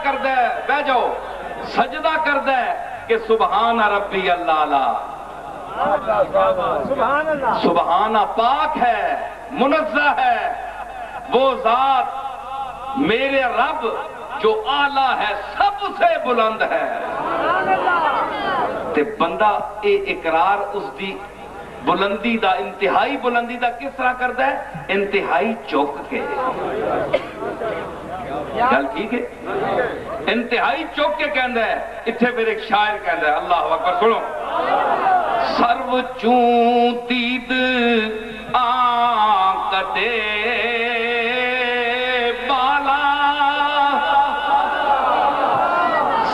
کر دے بہ جاؤ سجدہ کر دے کہ سبحان ربی اللہ سبحانہ پاک ہے منزہ ہے وہ ذات میرے رب جو اعلیٰ ہے سب سے بلند ہے تے بندہ اے اقرار اس دی بلندی دا انتہائی بلندی دا کس طرح کرتا ہے انتہائی چوک کے گل ٹھیک ہے انتہائی چوک کے کہندہ ہے اتھے پھر ایک شاعر کہندہ ہے اللہ اکبر سنو سرو چون دید آنکتے بالا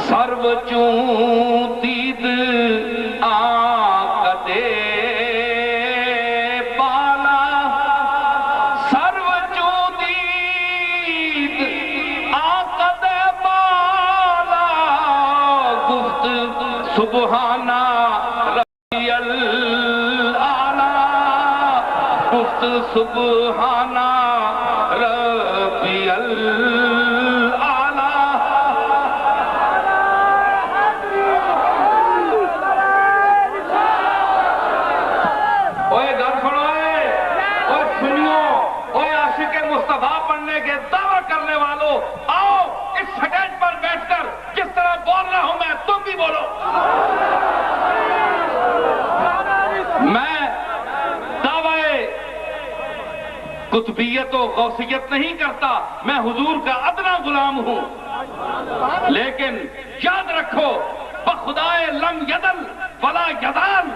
سرو چون دید آنکتے بالا سرو چون دید آنکتے بالا گفت سبحانہ سبحانہ ربی الاعلیٰ اوے گھر سنو اوے سنیو اوے عاشق مصطفیٰ پڑھنے کے دعویٰ کرنے والوں آؤ اس سٹیج پر بیٹھ کر جس طرح بول رہا ہوں میں تم بھی بولو میں قطبیت و غوثیت نہیں کرتا میں حضور کا ادنا غلام ہوں لیکن یاد رکھو بخدائے لم یدل ولا یدال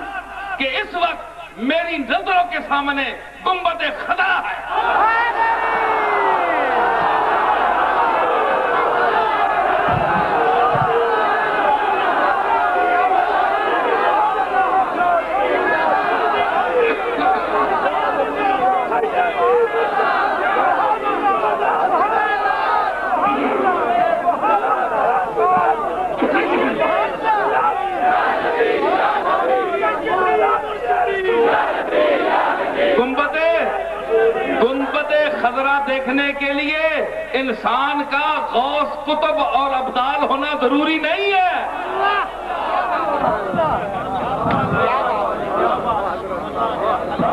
کہ اس وقت میری نظروں کے سامنے گنبد خدا ہے خضرہ دیکھنے کے لیے انسان کا غوث قطب اور ابدال ہونا ضروری نہیں ہے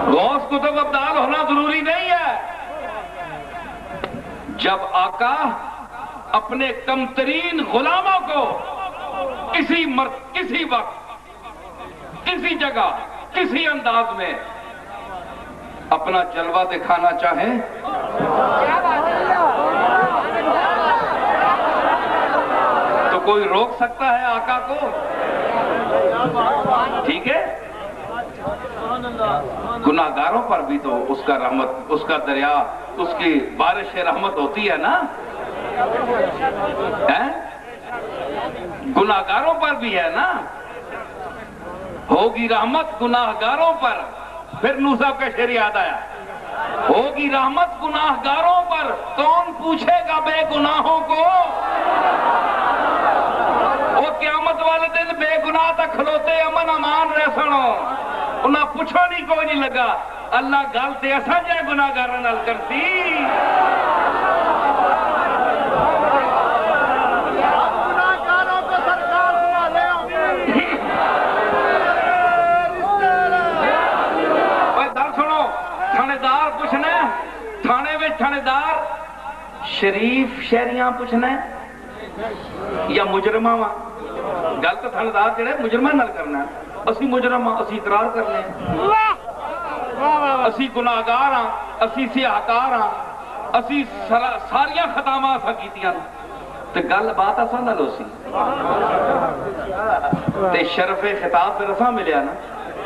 غوث قطب ابدال ہونا ضروری نہیں ہے جب آقا اپنے کمترین غلاموں کو کسی وقت کسی جگہ کسی انداز میں اپنا جلوہ دکھانا چاہیں تو کوئی روک سکتا ہے آقا کو ٹھیک ہے گناہگاروں پر بھی تو اس کا رحمت اس کا دریا اس کی بارش رحمت ہوتی ہے نا گناہگاروں پر بھی ہے نا ہوگی رحمت گناہگاروں پر پھر نوح صاحب کا شعر یاد آیا ہوگی رحمت گناہگاروں پر کون پوچھے گا بے گناہوں کو وہ قیامت والے دن بے گناہ تک کھلوتے امن امان رہ سنو انہاں پوچھو نہیں کوئی نہیں لگا اللہ گل تے ایسا جائے گناہگاراں نال کرتی تھانے-دار شریف شہریاں پوچھنا ہے یا مجرمہ وہاں گل تو تھانے-دار جڑے مجرمہ نال کرنا ہے اسی مجرمہ اسی اقرار کرنے اسی گناہگار ہاں اسی سیاہکار ہاں اسی ساریاں خطاواں اساں کیتیاں تے گل بات اساں نال ہوسی تے شرف خطاب پھر اساں ملیا نا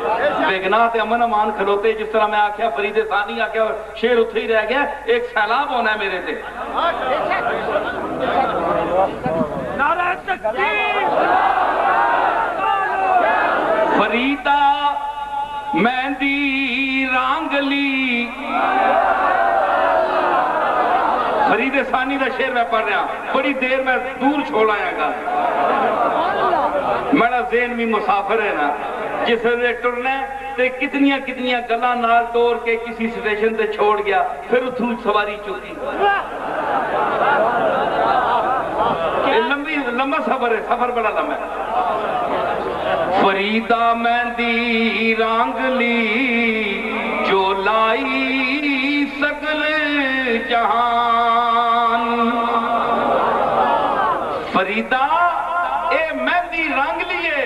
بے گناہ تے امن امان کھلوتے جس طرح میں آکھیا فرید ثانی آکھیا شیر اتھے ہی رہ گیا ایک سیلاب ہونا ہے میرے تے نعرہ تکبیر فریدہ مہندی رانگلی فرید ثانی دا شیر میں پڑھ رہا بڑی دیر میں دور چھوڑ آیا گا میرا ذہن بھی مسافر ہے نا جس ریکٹر نے تے کتنیاں گلاں نال توڑ کے کسی سٹیشن تے چھوڑ گیا پھر اتھوں سواری چکی لمبا سفر ہے، سفر بڑا لمبا ہے۔ فریدا مہندی رانگلی جو لائی سگل جہان، فریدا اے مہندی رانگلی ہے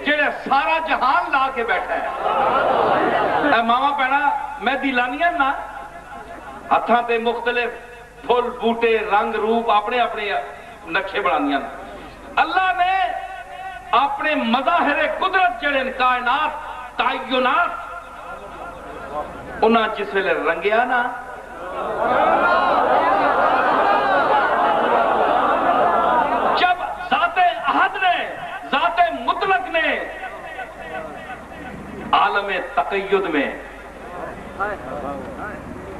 جڑا سارا جہان لا کے بیٹھا ہے۔ اے ماما پینا مہندی لانیاں نا ہتھاں تے مختلف پھول بوٹے رنگ روپ اپنے اپنے نقشے بنانیاں۔ اللہ نے اپنے مظاہر قدرت جڑے کائنات تعینات انہاں جس ویلے رنگیا نا جب ذات احد نے ذات مطلق نے عالم تقید میں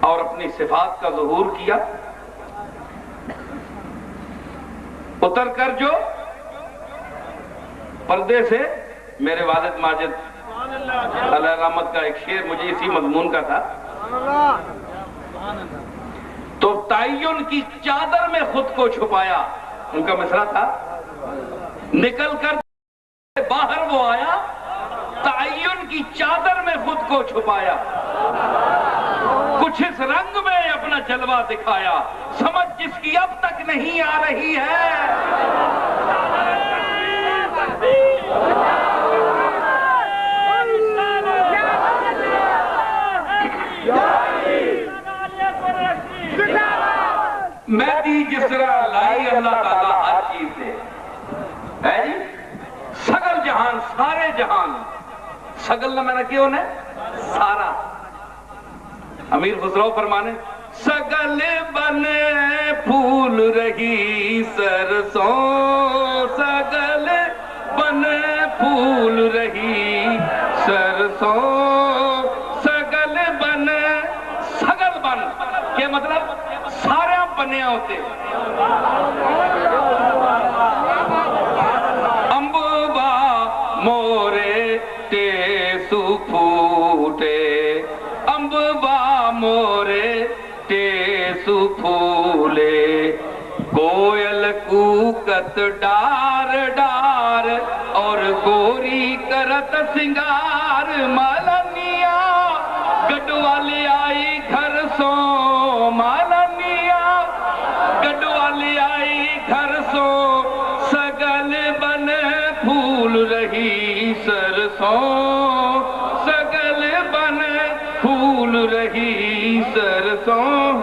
اور اپنی صفات کا ظہور کیا، اتر کر جو پردے سے، میرے والد ماجد علیہ رحمت کا ایک شعر مجھے اسی مضمون کا تھا، تو تعین کی چادر میں خود کو چھپایا، ان کا مصرع تھا، نکل کر باہر وہ آیا، تعین کی چادر میں خود کو چھپایا، کچھ اس رنگ میں اپنا جلوہ دکھایا، سمجھ جس کی اب تک نہیں آ رہی ہے۔ مہدی جس طرح لائی اللہ تعالیٰ ہر چیز سے ہے جی، سگل جہان سارے جہان، سگل نہ میں نے کیوں نے سارا، امیر خسرو فرمانے سگل بنے پھول رہی سرسوں، سگل بنے پھول رہی سرسوں، سگل بنے، سگل بن کہ مطلب سارے بنیا ہوتے، امبا مورے ٹیسو پھوٹے، امبا مورے ٹیسو پھولے، کوئل کوکت ڈار ڈار اور گوری کرت سنگار، مالنیا گڈوالی آئی گھر سو، مالنیا گڈوالی آئی گھر سو، سگل بن پھول رہی سرسوں، سگل بن پھول رہی سرسوں۔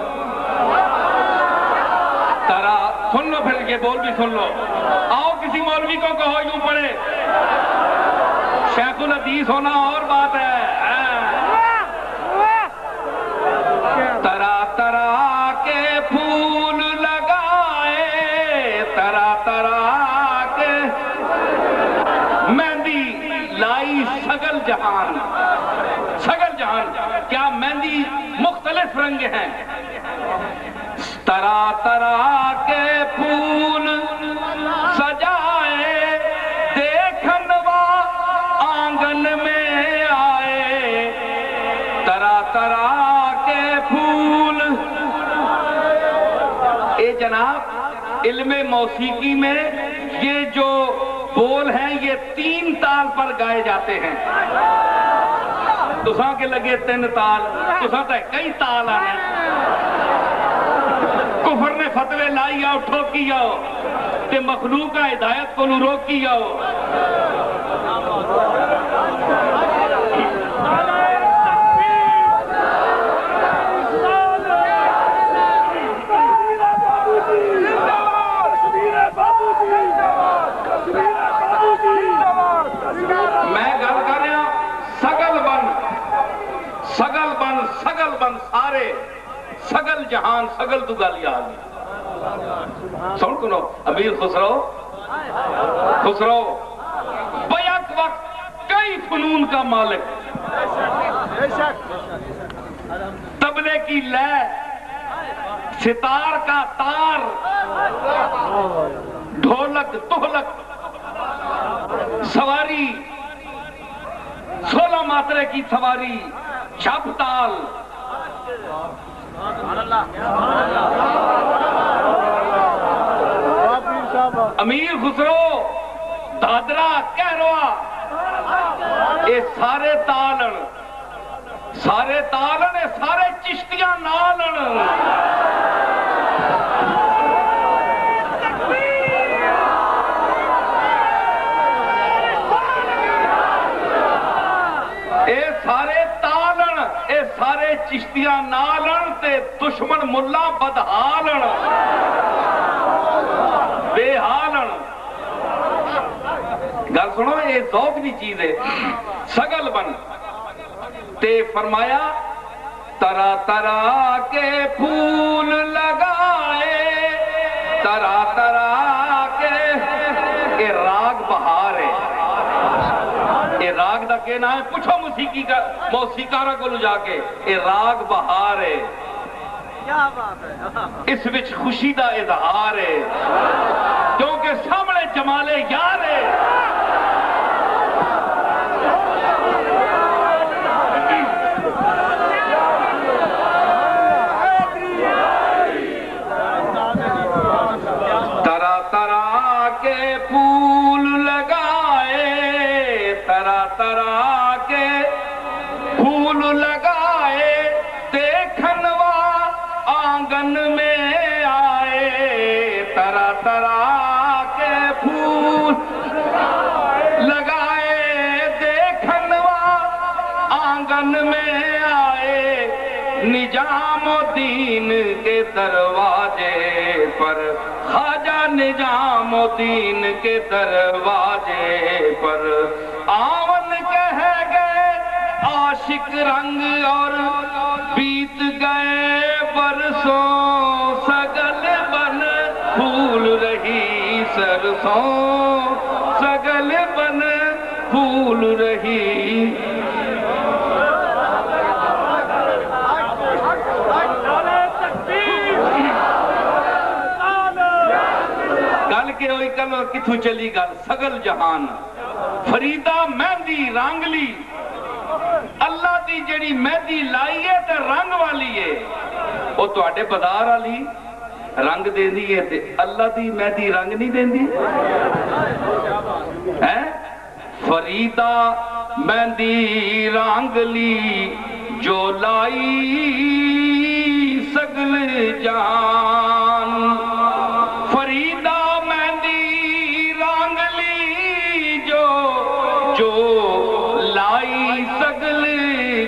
ترا سن لو پھر یہ بول بھی سن لو، آؤ کسی مولوی کو کہو یوں پڑھے، شیخ الحدیث ہونا اور بات ہے۔ طرح طرح کے پھول لگائے، طرح طرح کے مہندی لائی سگل جہان، سگل جہان کیا مہندی مختلف رنگ ہیں، طرح طرح کے پھول سجائے، دیکھنوا آنگن میں آئے، طرح طرح کے پھول۔ اے جناب علم موسیقی میں یہ جو بول ہیں یہ 3 تال پر گائے جاتے ہیں، تساں کے لگے 3 تال، تساں تے کئی تال آنے، کفر نے فتوے لائی آؤ ٹھوکی آؤ تے مخلوق کا ہدایت کو روکی آؤ۔ میں گل کر رہا سگل بن، سگل بن، سگل بن سارے، سگل جہان، سگل تو گالی آگی سن کنو۔ امیر خسرو بیک وقت کئی فنون کا مالک، طبلے کی لے، ستار کا تار، ڈھولک تہلک، سواری 16 ماترے کی سواری، چھپ تال، امیر خسرو دادرا کہروا اے سارے تالن اے سارے چشتیاں نالن اے سارے تالن اے سارے چشتیاں نالن تے دشمن ملا بدحالن بے حالن گل سنو یہ ذوق دی چیز ہے سگل بن تے فرمایا طرح طرح کے پھول لگائے طرح طرح کے یہ راگ بہار ہے یہ راگ دا کہنا ہے پوچھو موسیقارہ کو جا کے یہ راگ بہار ہے اس وچ خوشی دا اظہار ہے کیونکہ سامنے جمال یار ہے طرح طرح کے پھول لگائے طرح طرح کے پھول لگائے دیکھنوا آنگن میں آئے طرح طرح کے پھول لگائے دیکھنوا آنگن میں آئے نظام الدین کے دروازے پر خواجہ نظام الدین کے دروازے پر آون کہہ گئے عاشق رنگ اور بیت گئے برسوں سگل بن پھول رہی سرسوں سگل بن پھول رہی گل کے ہوئی کل کتھو چلی گل سگل جہان فریدہ مہندی رانگلی اللہ دی جڑی مہندی لائی ہے تے رنگ والی ہے وہ تو آٹے بازار والی رنگ دے دی ہے تے اللہ دی مہندی رنگ نہیں دے دی فریدہ مہندی رانگلی جو لائی سگل جہان فریدہ مہندی رانگلی جو لائی سگل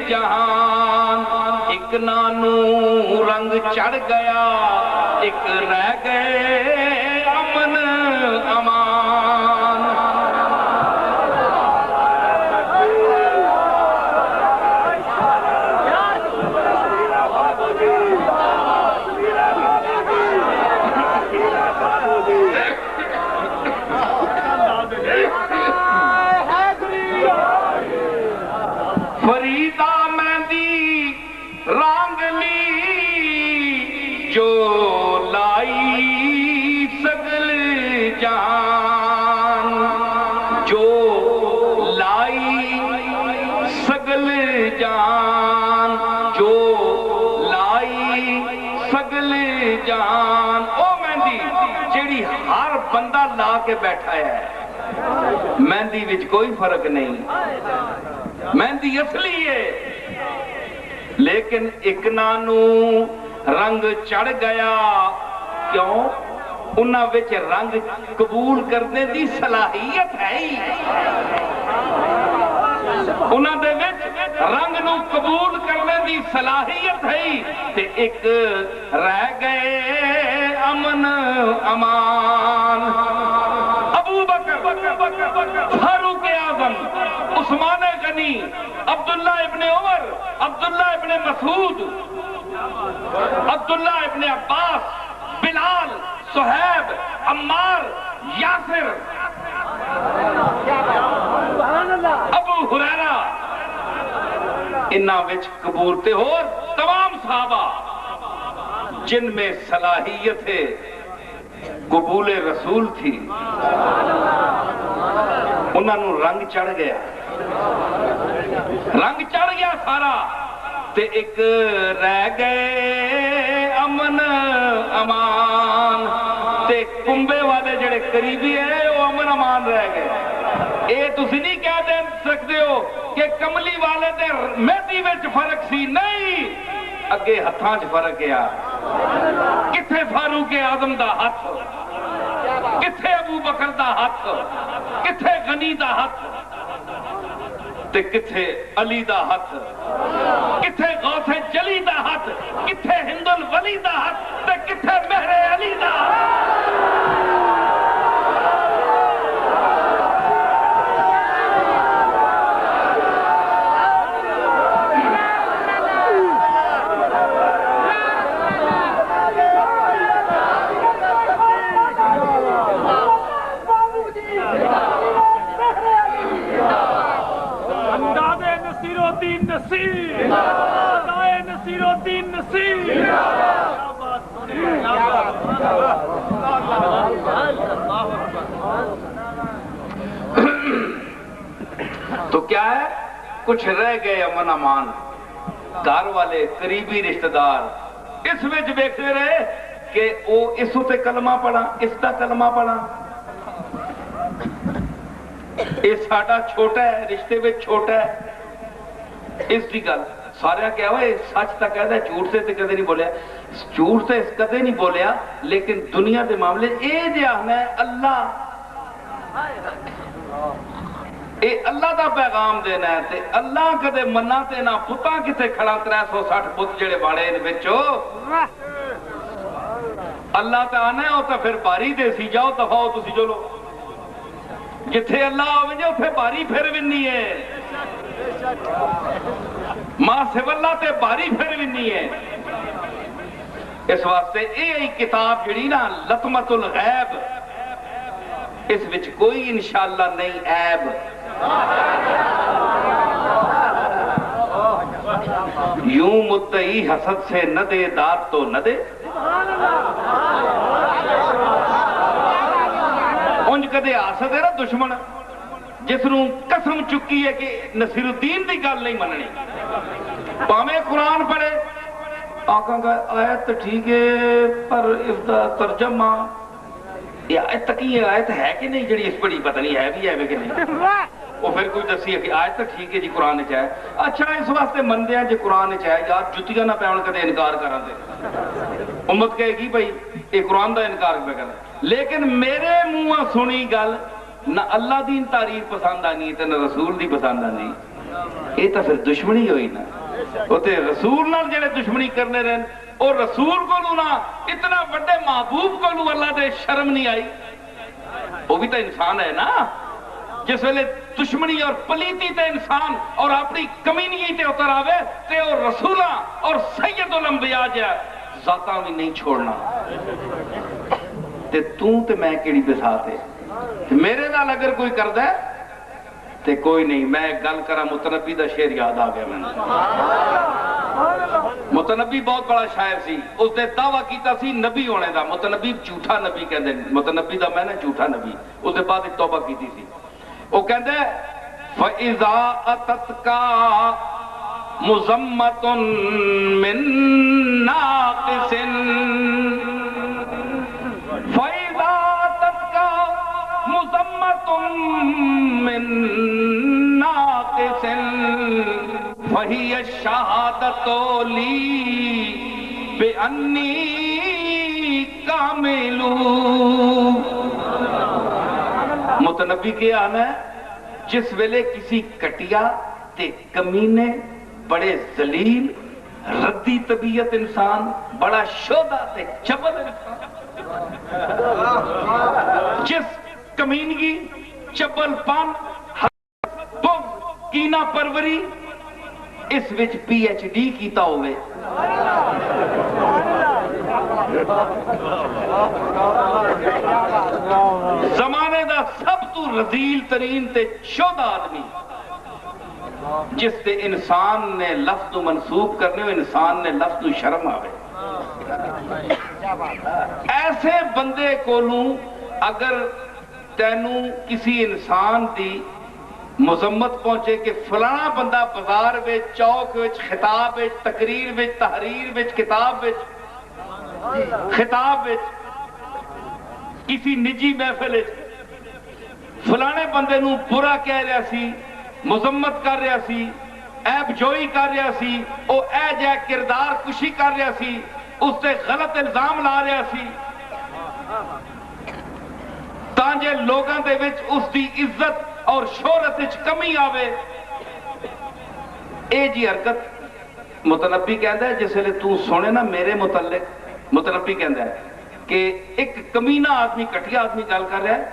جہان ایک نانو رنگ چڑھ گیا ایک رہ گئے امن امان فریدہ مہندی رانگلی جو لائی سگل جہان جو لائی سگل جہان جو لائی سگل جہان او مہندی جیڑی ہر بندہ لا کے بیٹھا ہے مہندی وچ کوئی فرق نہیں مہندی اصلی ہے لیکن ایک نانو رنگ چڑھ گیا کیوں انہاں وچ رنگ قبول کرنے دی صلاحیت ہے انہاں دے وچ رنگ نو قبول کرنے دی صلاحیت ہے تے ایک رہ گئے امن امان ابو بکر فاروق اعظم عثمان غنی عبداللہ ابن عمر عبداللہ ابن مسعود عبداللہ ابن عباس بلال صہیب عمار یاسر ابو ہریرہ انہاں وچ قبول تے ہو تمام صحابہ جن میں صلاحیت ہے قبول رسول تھی انہاں نو رنگ چڑھ گیا سارا تے ایک رہ گئے امن امان تے کنبے والے جڑے قریبی ہے وہ امن امان رہ گئے. یہ تسی نہیں کہہ دے سکتے ہو کہ کملی والے دے مہدی وچ فرق سی. نہیں, اگے ہتھاں چ فرق ہے. کتھے فاروق اعظم دا ہاتھ, کتھے ابو بکر دا ہاتھ, کتھے غنی دا ہاتھ تے کتھے علی دا ہاتھ, کتھے غوث جلی دا ہاتھ, کتھے ہند الولی دا ہاتھ تے کتھے مہر علی دا ہاتھ. تو کیا ہے, کچھ رہ گئے امن امان. گھر والے قریبی رشتہ دار اس وچ ویکھتے رہے کہ وہ اس تے کلمہ پڑھا, اس دا کلمہ پڑھا. یہ ساڈا چھوٹا ہے, رشتے میں چھوٹا ہے. اس کی گل سارا کیا ہوا, سچ تک کہتا ہے, جھوٹ سے تے کدے نہیں بولیا. جھوٹ سے کدے نہیں بولیا, لیکن دنیا دے معاملے اے جے آخنا ہے اللہ, اے اللہ دا پیغام دینا ہے. تے اللہ کدے منا تے نہ پتاں کتے کھڑا 360 پت جڑے باڑے ان وچوں. اللہ تے آنا ہے, وہ تو پھر باری دے سی جاؤ دفاؤ تسی چلو. جتھے اللہ آوے جے اتھے باری پھر ونی ہے. ماں سو اللہ تے باری پھر ونی ہے. اس واسطے یہ کتاب جڑی نا لطمت الغیب, اس وچ کوئی انشاءاللہ نہیں عیب. یوں مدعی حسد سے نہ دے داد تو نہ دے, انج کدے آسد ہے نا دشمن جس نوں قسم چکی ہے کہ نصیر الدین دی گل نہیں مننی. پاویں قرآن پڑھے, آقا کا آیت ٹھیک ہے پر اس دا ترجمہ یہ آیت تکی آیت ہے کہ نہیں جڑی اس پڑھی پتہ نہیں ہے بھی ہے کہ نہیں. وہ پھر کوئی دسی ہے کہ آیت تو ٹھیک ہے جی قرآن چ ہے. اچھا اس واسطے مندے ہیں جی قرآن چ ہے, یار جتیاں نہ پیون کدے انکار کرن دے. امت کہے گی بھائی یہ قرآن دا انکار پہ کرنا, لیکن میرے منہ سنی گل نہ اللہ دی تعریف پسند آنی تے نہ رسول دی پسند آنی. یہ تو پھر دشمنی ہوئی نا. وہ تے رسول نال جڑے دشمنی کرنے رہن, اور رسول کو نا اتنا بڑے محبوب کو اللہ دے شرم نہیں آئی. وہ بھی تو انسان ہے نا. جس ویلے دشمنی اور پلیتی تے انسان اور اپنی کمینی تے اتر آوے تے اور رسولہ اور سید الانبیاء جائے ذاتاں بھی نہیں چھوڑنا. تے تے میں کیڑی بسات ہے. میرے نال اگر کوئی کردہ ہے تے کوئی نہیں. میں گل کرا متنبی دا شعر یاد آ گیا. میں متنبی بہت بڑا شاعر سی, اس نے دعویٰ کیتا سی نبی ہونے دا. متنبی جھوٹا نبی کہندے, متنبی دا میں نے جھوٹا نبی. اس نے بعد توبہ کیتی سی. وہ کہندے فَإِذَا أَتَتْكَ مُزَمَّةٌ مِّن نَاقِسٍ فَإِذَا أَتَتْكَ مُزَمَّةٌ مِّن نَاقِسٍ فَهِيَ الشَّهَادَةُ لِي بِأَنِّي كَامِلٌ. متنبی کیا آنا ہے, جس ویلے کسی کٹیا تے کمینے بڑے ذلیل ردی طبیعت انسان, بڑا شودہ تے چبل انسان, جس کمینگی چبل پان کینا پروری اس وچ پی ایچ ڈی کیتا ہوئے, زمانے دا سب تو رذیل ترین تے شودہ آدمی, جس تے انسان نے لفظ منسوب کرنے, انسان نے لفظ شرم آوے. ایسے بندے کولوں اگر تینوں کسی انسان دی مذمت پہنچے کہ فلانا بندہ بازار وچ, چوک وچ, خطاب وچ, تقریر وچ, تحریر وچ, کتاب وچ, خطاب وچ کسی نجی محفل فلانے بندے نو برا کہہ رہا سی، مذمت کر رہا سی، عیب جوئی کر رہا سی، او اے جے کردار کشی کر رہا سی، اس تے غلط الزام لا رہا سی، تانجے لوگاں دے وچ اس دی عزت اور شہرت وچ کمی آوے، اے جی حرکت متنبی کہندا ہے جس لئے تو سنے نا میرے متعلق، متنبی کہندا ہے کہ ایک کمینہ آدمی کٹیا آدمی گل کر رہا ہے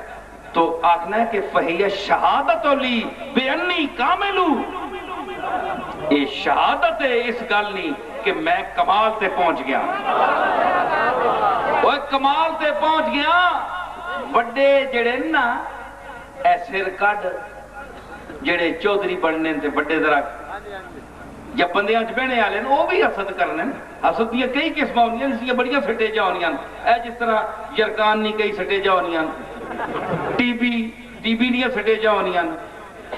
تو آکھنا ہے کہ فہی شہادت لی بے انی کاملو، یہ شہادت ہے اس گل نہیں کہ میں کمال تے پہنچ گیا، وہ کمال تے پہنچ گیا۔ بڑے جڑے نا اے سر کڈ جڑے چودھری بننے تے بڑے ذرا یا بندیاں چ بہنے والے وہ بھی حسد کرنے، حسد دیا کئی قسم ہونی ہیں، بڑیاں سٹیجاں ہونی ہیں، اے جس طرح یرکان نہیں کئی سٹیجاں ہونی ہیں، ٹی بی نہیں سٹیجاں ہونی ہیں،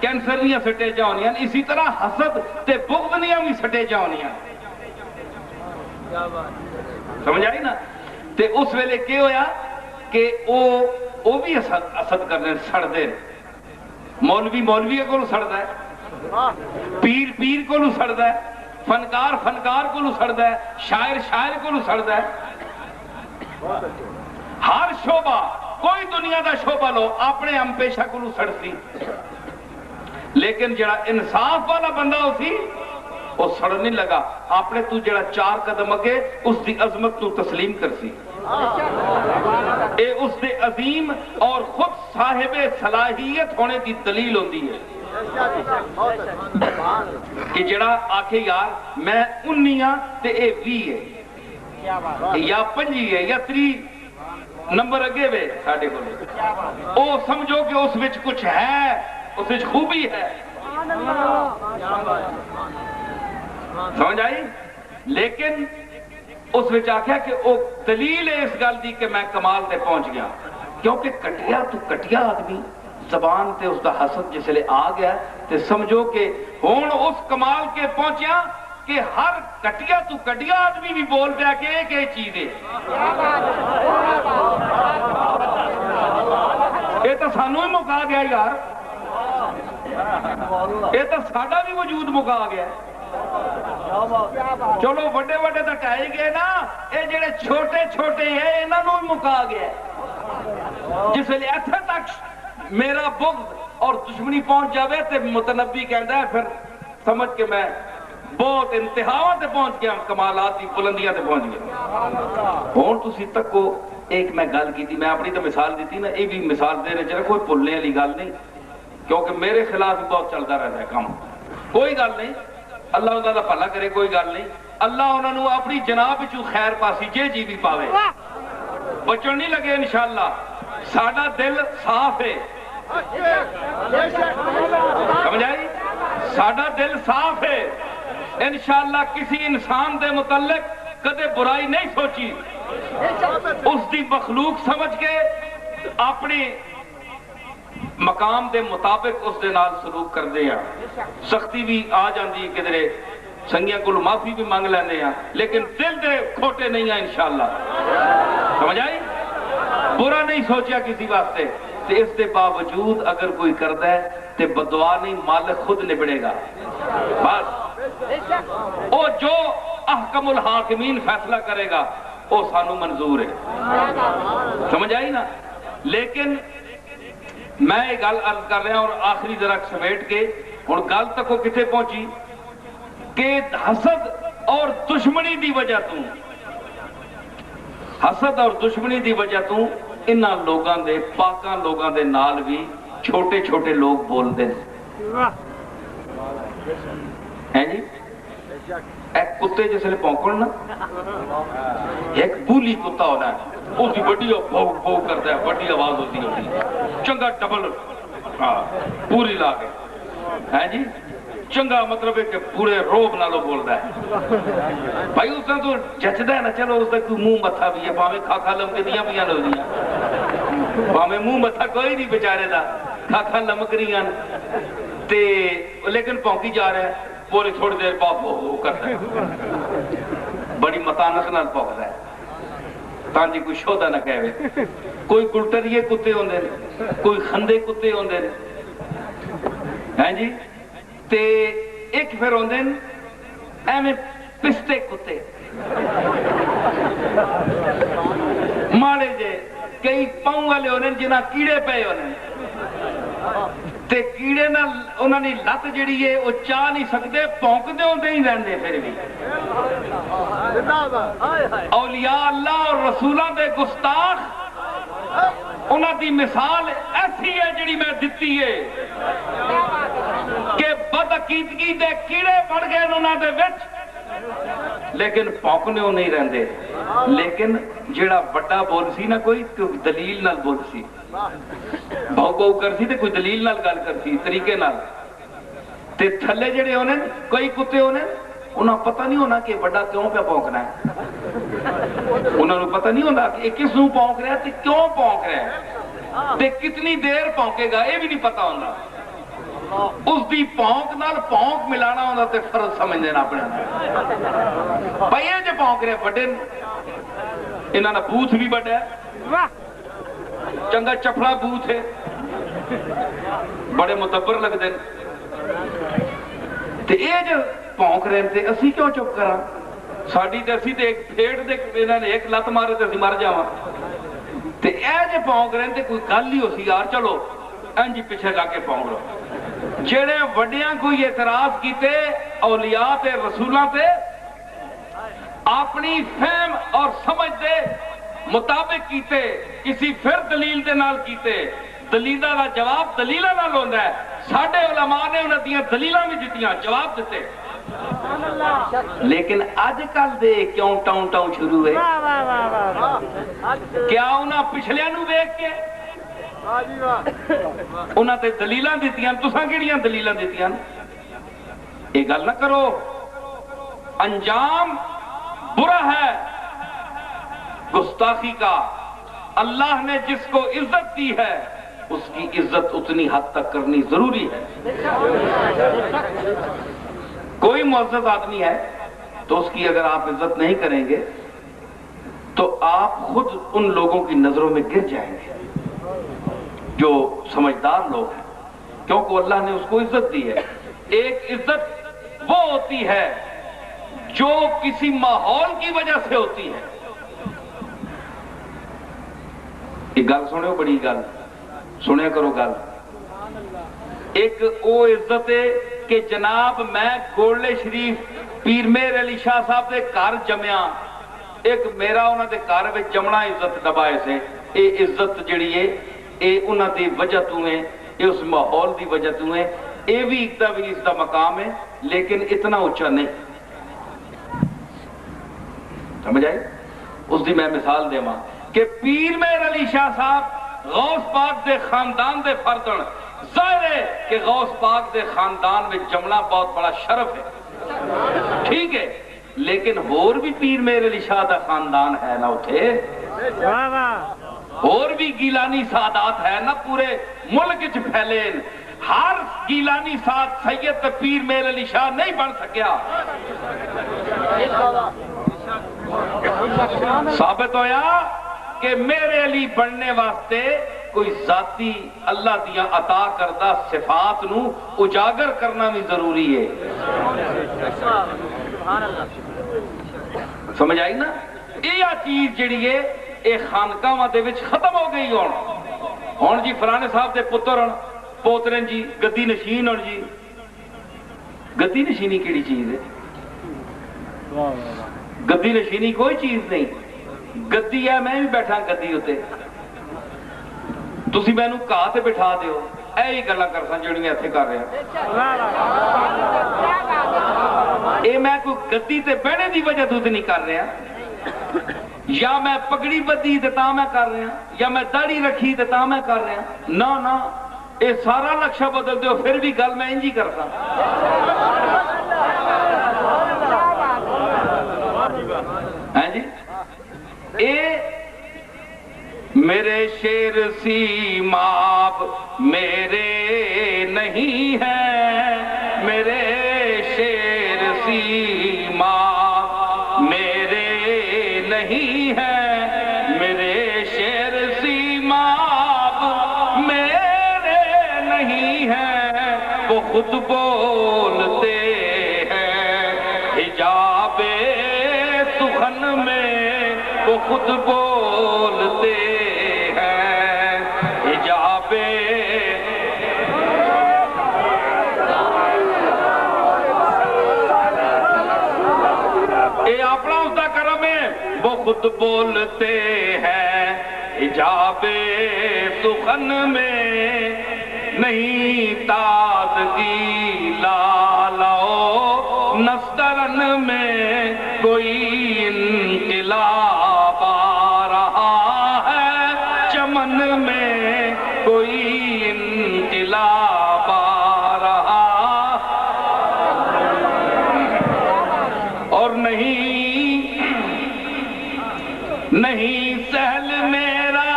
کینسر نہیں سٹیجاں ہونی ہیں، اسی طرح حسد تے بغض نہیں بھی سٹیجاں ہونی ہیں، سمجھ آئی نا؟ تے اس ویلے کیا ہویا کہ وہ بھی حسد کرنے سڑ دے، مولوی کو سڑتا ہے، پیر کو سڑتا ہے، فنکار کو سڑتا ہے، شاعر کو سڑتا ہے، ہر شعبہ کوئی دنیا دا شعبہ لو اپنے ہم پیشہ کو سڑتی، لیکن جڑا انصاف والا بندہ ہو سی وہ سڑ نہیں لگا، اپنے تو جڑا 4 قدم اگے اس دی عظمت تو تسلیم کر سی، اے اس دے عظیم اور خود صاحب صلاحیت ہونے کی دلیل ہوتی ہے کہ جڑا آکھے یار میں 19 تے اے 20 ہے یا 25 ہے یا 30 نمبر اگے وے ساڑھے کو، او سمجھو کہ اس وچ کچھ ہے، اس وچ خوبی ہے، سمجھ آئی؟ لیکن اس وچ آکھیا کہ او دلیل ہے اس گل دی کہ میں کمال تے پہنچ گیا، کیونکہ کٹیا آدمی زبان تے اس دا حسد جس لئے آ گیا تے سمجھو کہ ہون اس کمال کے پہنچیا کہ ہر کٹیا آدمی بھی بول پیا کہ ایک ایک چیز ہے، یہ تو سانوں ہی مکا گیا یار، یہ تو ساڈا بھی وجود مکا گیا، چلو بڑے تو ٹائی گئے نا، یہ جڑے چھوٹے ہیں انہوں ہی مکا گیا، جس لئے ایتھے تک میرا بغض اور دشمنی پہنچ جاوے تے متنبی کہندا ہے پھر سمجھ کے میں بہت انتہاواں تے پہنچ گیا، کمالات کی بلندیاں تے پہنچ گیا۔ ہون تسی تکو ایک میں گل کی تھی، میں اپنی تو مثال دیتی نا، یہ بھی مثال دینے چاہے کوئی بھولنے والی گل نہیں، کیونکہ میرے خلاف بھی بہت چلتا رہتا ہے کام، کوئی گل نہیں، اللہ انہوں کا بھلا کرے، کوئی گل نہیں، اللہ انہوں نے اپنی جناب چو خیر پاسی جی بھی پاوے، بچن نہیں لگے انشاءاللہ، ساڈا دل صاف ہے، سمجھ آئی؟ ساڈا دل صاف ہے، انشاءاللہ کسی انسان دے متعلق کدے برائی نہیں سوچی، اس دی مخلوق سمجھ کے اپنی مقام دے مطابق اس دے نال سلوک کر دے ہیں، سختی بھی آ جاندی کدرے سنگیاں کو معافی بھی مانگ لینے ہیں، لیکن دل دے کھوٹے نہیں ہیں انشاءاللہ، سمجھ آئی؟ برا نہیں سوچیا کسی واسطے، تے اس دے باوجود اگر کوئی کردہ ہے تے بدعا نہیں، مالک خود نبڑے گا، بس او جو احکم الحاکمین فیصلہ کرے گا وہ سانو منظور ہے، سمجھ آئی نا؟ لیکن میں یہ گل عرض کر رہا ہوں اور آخری ذرا سمیٹ کے اور گل تک وہ کتنے پہنچی کہ حسد اور دشمنی دی وجہ تو، حسد اور دشمنی دی وجہ تو انہاں لوگاں دے پاکاں لوگاں دے نال بھی چھوٹے لوگ بول دے ہیں جی، ایک کتے جس لئے پونکن نا، ایک بولی کتا ہونا ہے، اس کی بڑی بھو کرتا ہے، بڑی آواز ہوتی ہے، چنگا ڈبل پوری لا کے، ہیں جی چنگا مطلب ہے کہ پورے روب نالو بولتا ہے، بھائی اس نے تو جچدا ہے نا، چلو اس نے کوئی منہ متھا بھی ہے، پاویں کھا لمکے دیاں بھی نہ دیاں، پاویں منہ متھا کوئی نہیں بیچارے دا، کھا لمک رہی ہیں تے لیکن پونکی جا رہا ہے، پوری تھوڑی دیر بعد وہ کرتا ہے، بڑی متانت نال پونکتا ہے تاں جی کوئی شودہ نہ کہے، کوئی گلٹریے کتے ہوندے نے، کوئی خندے کتے ہوندے نے، ہیں جی، تے ایک پھر ہوندے نے ایویں پستے کتے ماڑے جے، کئی پاؤں والے ہونے جنہاں کیڑے پے ہونے، تے کیڑے نال انہاں دی لت جڑی ہے وہ چاہ نہیں سکتے، پونکدے ہوندے ہی رہندے پھر بھی۔ اولیاء اللہ اور رسولاں دے گستاخ، انہاں دی مثال ایسی ہے جڑی میں دتی ہے کہ بدعقیدگی دے کیڑے بڑھ گئے انہاں دے وچ، لیکن پونکنے ہو نہیں رہندے۔ لیکن جڑا بڑا بول سی نا، کوئی دلیل نال بول سی، بھاؤ بھاؤ کر سی تے کوئی دلیل نال گل کر سی، طریقے نال، تے تھلے جڑے ہونے کوئی کتے ہونے انہاں پتہ نہیں ہونا کہ بڑا کیوں پہ پونکنا ہے، انہاں نوں پتہ نہیں ہونا کہ کس نوں پونک رہا ہے تے کیوں پونک رہا ہے تے کتنی دیر پونکے گا، یہ بھی نہیں پتہ ہوندا۔ اس دی پونک نال پونک ملانا ہوندا تے فرض سمجھ لینا اپنے پئیے جو پونک رہے بڑے، انہاں دا بوتھ بھی بڑا ہے، چنگا چپڑا بوتھ ہے، بڑے متبر لگتے ہیں، تے اے جو پونک رہے تھے اسی کیوں چپ کرا؟ ساڈی تے اسی تے ایک پھیڑ دے انہاں نے ایک لت مارے تے اسی مر جاواں، تے اے جو پونک رہے تے کوئی گل ہی ہو سی یار، چلو انج پیچھے لا کے پونک لو۔ جڑے وڈیاں کوئی اعتراض کیتے اولیاء تے رسولاں تے، اپنی فہم اور سمجھ دے مطابق کیتے، کسی پھر دلیل دے نال کیتے، دلیلاں دا جواب دلیلاں نال ہوندا ہے۔ ساڈے علماء نے انہاں دیاں دلیلاں بھی دتیاں، جواب دیتے، لیکن اج کل دے کیوں ٹاؤں ٹاؤں شروع ہے؟ کیا انہاں پچھلیاں نوں ویکھ کے انہاں تے دلیلاں دتیاں، تساں کیڑیاں دلیلاں دتیاں؟ یہ گل نہ کرو، انجام برا ہے گستاخی کا۔ اللہ نے جس کو عزت دی ہے اس کی عزت اتنی حد تک کرنی ضروری ہے۔ کوئی معزز آدمی ہے تو اس کی اگر آپ عزت نہیں کریں گے تو آپ خود ان لوگوں کی نظروں میں گر جائیں گے جو سمجھدار لوگ ہیں، کیونکہ اللہ نے اس کو عزت دی ہے۔ ایک عزت وہ ہوتی ہے جو کسی ماحول کی وجہ سے ہوتی ہے۔ ایک گل سنو، بڑی گل سنیا کرو گل۔ ایک وہ عزت ہے کہ جناب میں گولڑے شریف پیر مہر علی شاہ صاحب دے گھر جمیا، ایک میرا انہاں دے گھر وچ جمنا عزت دبائے سے، اے عزت جڑی ہے اے انہاں دی وجہ تو ہے، اے اس ماحول دی وجہ تو ہے، اے بھی ایک اس دا مقام ہے لیکن اتنا اونچا نہیں۔ سمجھ آئی؟ اس دی میں مثال دیواں کہ پیر مہر علی شاہ صاحب غوث پاک دے خاندان دے فردن، ظاہر ہے کہ غوث پاک دے خاندان میں جمنا بہت بڑا شرف ہے، ٹھیک ہے، لیکن اور بھی پیر مہر علی شاہ دا خاندان ہے نا اتھے، اور بھی گیلانی سادات ہے نا پورے ملک چ پھیلے، ہر گیلانی ساد سید تے پیر مہر علی شاہ نہیں بن سکیا۔ ثابت ہویا کہ میرے علی بننے واسطے کوئی ذاتی اللہ دیا عطا کردہ صفات نو اجاگر کرنا بھی ضروری ہے۔ سمجھ آئی نا؟ یہ چیز جڑی ہے یہ خانقاہاں دے وچ ختم ہو گئی ہون جی فلانے صاحب دے پتر ہن پوترن جی گدی نشین ہن جی، گدی نشینی کیڑی چیز ہے؟ گدی نشینی کوئی چیز نہیں، گدی ہے میں بھی بیٹھا گدی ہوتے، تسی میں نو کہا تے بٹھا دیو، اے گلاں کرساں جڑیاں ایتھے کر رہا، اے میں کوئی گدی تے بہنے دی وجہ تو نہیں کر رہا، یا میں پگڑی بدی تے تاں میں کر رہا، یا میں داڑھی رکھی تے تاں میں کر رہا، نہ نہ، اے سارا نقشہ بدل دیو پھر بھی گل میں انجی کرساں۔ ہیں جی؟ اے میرے شیر سیماب میرے نہیں ہیں، میرے شیر سیماب میرے نہیں ہیں، میرے شیر سیماب خود بولتے ہیں حجاب سخن میں وہ خود بولتے ہیں حجاب اے اپنا اس دا کرم ہے وہ خود بولتے ہیں حجاب سخن میں نہیں تازگی لالاؤ نسترن میں کوئی انقلاب آ رہا ہے چمن میں کوئی انقلاب آ رہا اور نہیں سہل میرا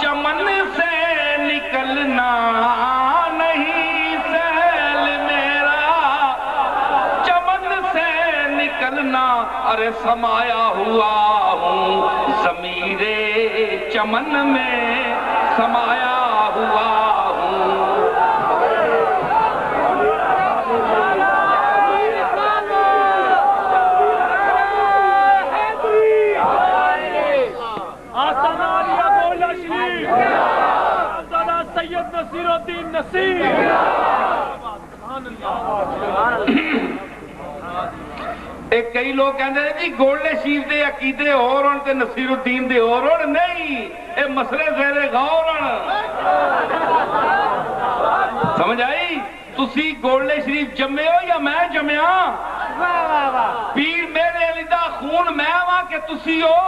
چمن سے نکلنا نہیں سہل میرا چمن سے نکلنا ارے سمایا ہوا ہوں ضمیر چمن میں سمایا ہوا ہوں سید نصیر الدین نصیر ایک کئی لوگ کہتے ہیں جی گولڈے شریف دے عقیدے اور ہون تے نصیر الدین دے اور ہون نہیں اے مسئلے زیر غور ہون سمجھ آئی تسی گولڈے شریف جمے ہو یا میں جمیا پیر میرے علی دا خون میں ہاں کہ تسی ہو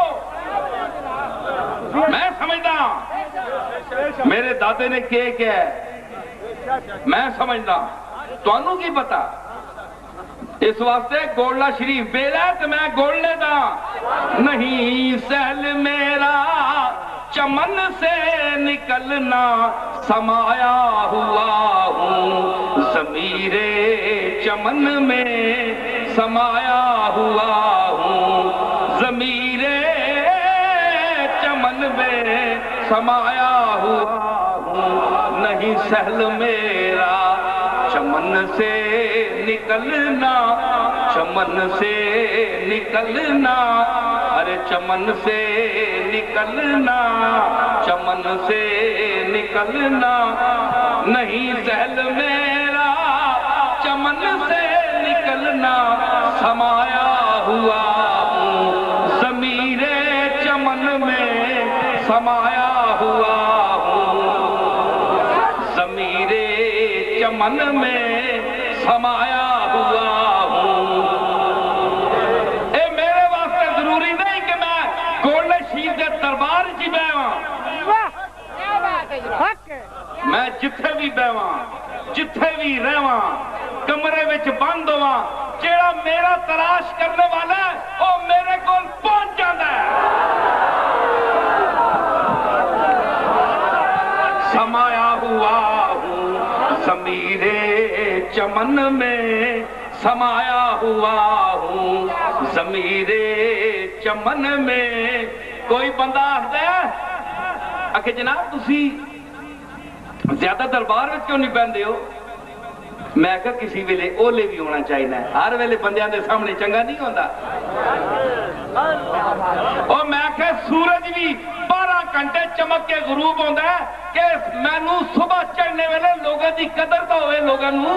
میں سمجھدا میرے دادے نے کیا ہے میں سمجھدا تو انہوں کی پتا اس واسطے گولڈا شریف بیلا ہے تو میں گولڈے دا نہیں سہل میرا چمن سے نکلنا سمایا ہوا ہوں ضمیر چمن میں سمایا ہوا ہوں ضمیر چمن میں سمایا ہوا ہوں نہیں سہل میرا چمن سے نکلنا چمن سے نکلنا ارے چمن سے نکلنا چمن سے نکلنا نہیں سہل میرا چمن سے نکلنا سمایا ہوا ہوں ضمیر چمن میں سمایا ہوا ہوں ضمیر چمن میں سمایا ہوا ہوں اے میرے واسطے ضروری نہیں کہ میں گولڈے شریف دے دربار جی بیواں میں جتھے بھی بیواں جتھے بھی رہواں کمرے وچ بند ہواں جیڑا میرا تلاش کرنے والا ہے وہ میرے کول پہنچ جاندا ہے سمایا ہوا ہوں ضمیر چمن میں سمایا ہوا ہوں ضمیر چمن میں کوئی بندہ آخدا ہے کہ جناب تسی زیادہ دربار میں کیوں نہیں پہنتے ہو میں کہا کسی ویلے اولے بھی ہونا چاہیے ہر ویلے بندیاں دے سامنے چنگا نہیں ہوتا اور میں کہا سورج بھی 12 گھنٹے چمک کے غروب ہوتا ہے کہ میں نو صبح چڑھنے ویلے لوگوں دی قدر تو ہوئے لوگوں نو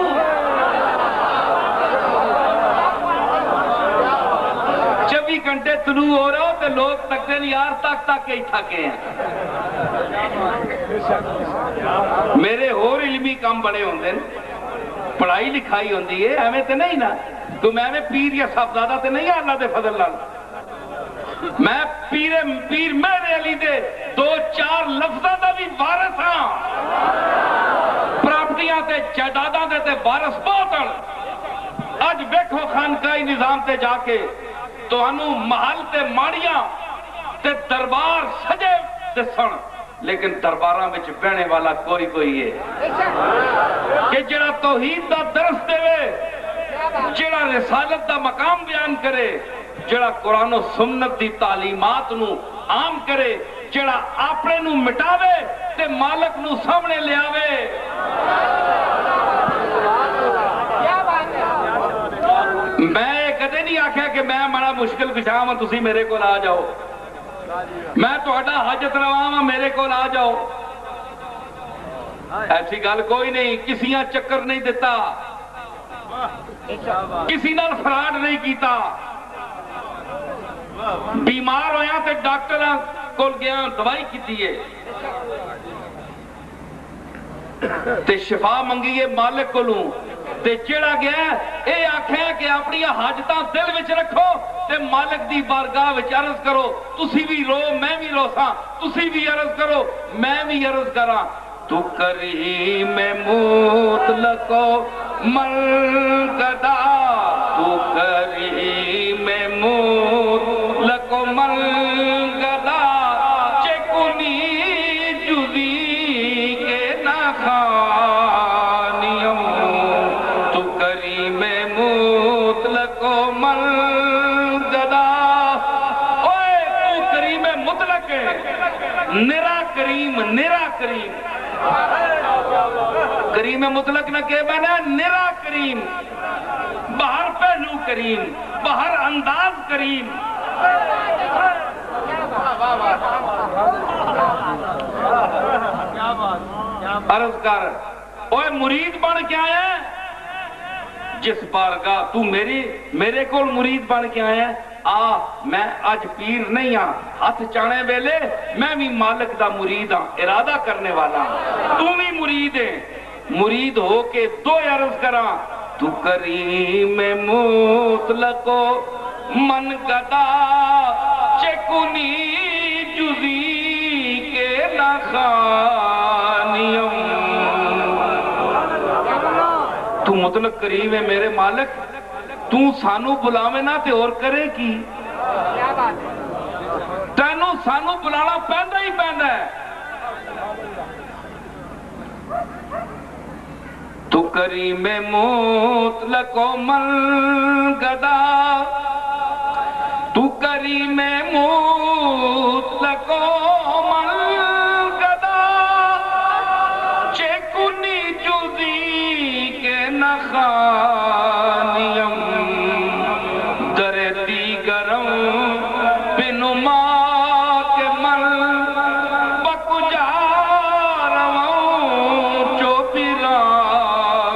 24 گھنٹے طلوع ہو رہا ہو تو لوگ تکتے نہیں یار تک کے ہی تھکے ہیں میرے اور علمی کام بڑے ہوندے پڑھائی لکھائی ہوندی ہے ایویں تے نہیں نا تو میں ایویں پیر یا صاحبزادہ تے نہیں اللہ دے فضل نال میں پیر میرے علی دے 2-4 لفظاں دا بھی وارث ہاں پراپرٹیاں تے جائیداداں دے تے وارث بہت ہن اج ویکھو خانقاہی نظام تے جا کے تانوں محل تے ماڑیاں تے دربار سجے دسن لیکن درباراں وچ بہنے والا کوئی ہے کہ جڑا توحید دا درس دے جڑا رسالت دا مقام بیان کرے جڑا قرآن و سنت دی تعلیمات نو عام کرے جڑا اپنے نو مٹاوے تے مالک نو سامنے لے آوے میں کدے نہیں آکھیا کہ میں بڑا مشکل کشا ہاں تسی میرے کو آ جاؤ، میں تہاڈا حاجت روا ہاں میرے کو آ جاؤ، ایسی گل کوئی نہیں، کسیاں چکر نہیں دیتا، کسی نال فراڈ نہیں کیتا، بیمار ہویا تے ڈاکٹر کول گیا دوائی کیتی ہے تے شفا منگی ہے مالک کولوں تے جیڑا گیا اے آکھیا کہ اپنی حاجتاں دل وچ رکھو تے مالک دی بارگاہ وچ عرض کرو، تسی بھی رو میں بھی روساں، تسی بھی عرض کرو میں بھی عرض کراں، تو کریم مطلق و ملکدہ، تو کریم مطلق و ملکدہ، چکنی جزی کے نخانیم، تو کریم مطلق و ملکدہ، اوے تو کریم مطلق ہے، نرا کریم، نرا کریم، کریم مطلق نہ کہ بنا نرا کریم، بہر پہلو کریم، بہر انداز کریم، عرض کر اوے مرید بن کے آیا ہے جس بارگاہ تو میرے کول مرید بن کے آیا ہے، آ میں آج پیر نہیں ہاں، ہاتھ چانے ویلے میں بھی مالک دا مرید ہاں، ارادہ کرنے والا ہاں، تو بھی مرید ہے، مرید ہو کے دو عرض کراں، تو کریم مطلق و منقدہ، چکنی جزی کے نخانیم، تو مطلق کریم ہے میرے مالک، تو سانو بلاوے نہ تے اور کرے کی، تینوں سانو بلانا پہندا ہی پہندا ہے، تو کریم مطلق و منقدہ، تو کریم مطلق و منقدہ، چکنی جزی کے نخانیم، در دیگرم بنما کے من بکجا رواں چو پیرانیم،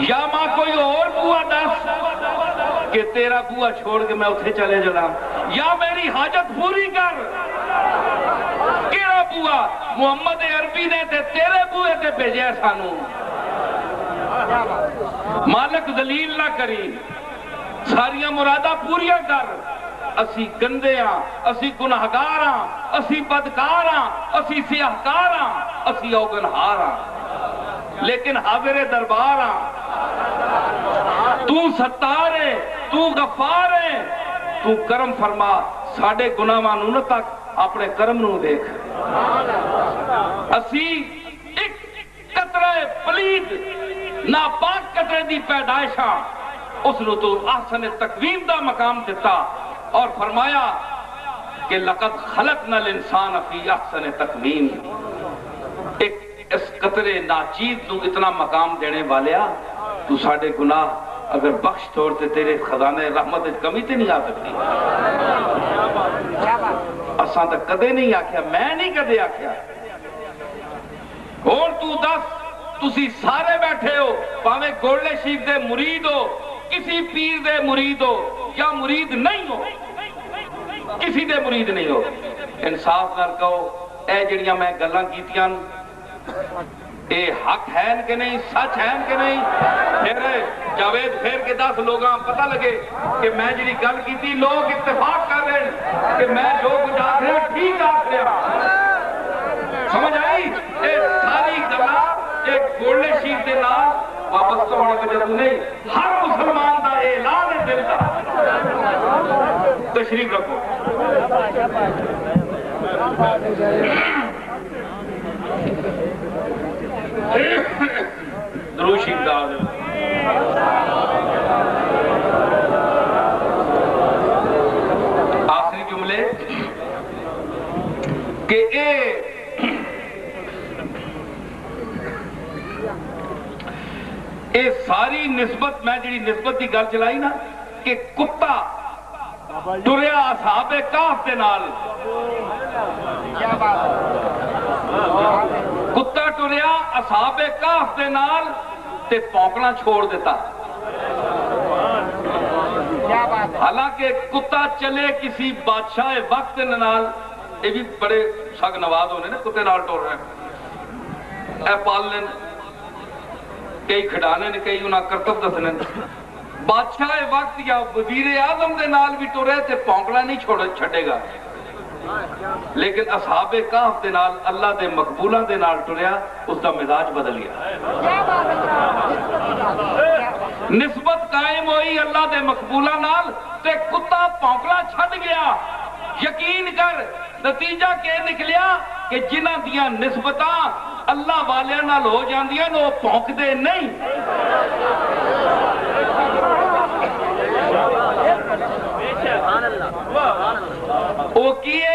یا ماں کوئی اور بوا دس کہ تیرا بوا چھوڑ کے میں اتھے چلے جلا، یا میری حاجت پوری کر، کیڑا بوا محمد عربی نے تے تیرے بوئے تے بھیجے سانو، مالک ذلیل نہ کری، ساریاں مرادہ پوریا کر، اسی گندے ہاں، اسی گناہگار ہاں، اسی بدکار ہاں، اسی سیاہکار ہاں، اسی اوگنہار ہاں، لیکن حاضر دربار ہاں، تو ستار ہے، تو غفار ہے، تو کرم فرما، ساڑھے گناہ مانون تک اپنے کرم نو دیکھ، اسی ایک قطرہ پلید ناپاک قطرے دی پیدائشاں اس نو تو احسن تقویم دا مقام دیتا اور فرمایا کہ لقد خلقنا الانسان فی احسن تقویم، ایک اس قطرے ناچیز نو اتنا مقام دینے والیا، تو ساڑھے گناہ اگر بخش توڑتے تیرے خزانے رحمت کمی تے نہیں آ سکتی، اساں تک کدے نہیں آکھیا، میں نہیں کدے آکھیا، اور تو دس تسی سارے بیٹھے ہو، پاویں گولڈے شیخ دے مرید ہو، کسی پیر دے مرید ہو یا مرید نہیں ہو، کسی دے مرید نہیں ہو، انصاف نال کہو اے جڑیاں میں گلاں کیتیاں اے حق ہے کہ نہیں، سچ ہے کہ نہیں، پھر جاوید پھر کے 10 لوگاں پتہ لگے کہ میں جڑی گل کیتی لوگ اتفاق کر رہے ہیں کہ میں جو کچھ آکھ رہا ٹھیک آکھ رہا، سمجھ آئی؟ اے ساری گلاں ایک گولڈے شیخ دے نال واپس تو ہونے وجہ تو نہیں، ہر مسلمان دا اعلان ہے دل دا، تشریف رکھو، درود شریف دا آخری جملے کہ اے ساری نسبت میں جڑی نسبت دی گل چلائی نا کہ کتا ٹریا اصحاب کہف دے نال، کتا ٹریا اصحاب کہف دے نال تے پونکنا چھوڑ دیتا، حالانکہ کتا چلے کسی بادشاہ وقت نال، یہ بھی بڑے سگ نواز ہونے نا کتے نال ٹور رہے اے پال لین، کئی کھڈانے نے، کئی انہاں کرتب دسنے، بادشاہ وقت یا وزیر اعظم دے نال بھی ٹورے تے پونکنا نہیں چھڑے گا، لیکن اصحاب کہف دے نال اللہ دے مقبولاں دے نال ٹریا، اس دا مزاج بدل گیا، نسبت قائم ہوئی اللہ دے مقبولاں نال تے کتا پونکنا چھڈ گیا۔ یقین کر نتیجہ کہ نکلیا کہ جنہاں دیاں نسبتاں اللہ والیاں نال ہو جاندیاں وہ پونک دے نہیں، وہ کیے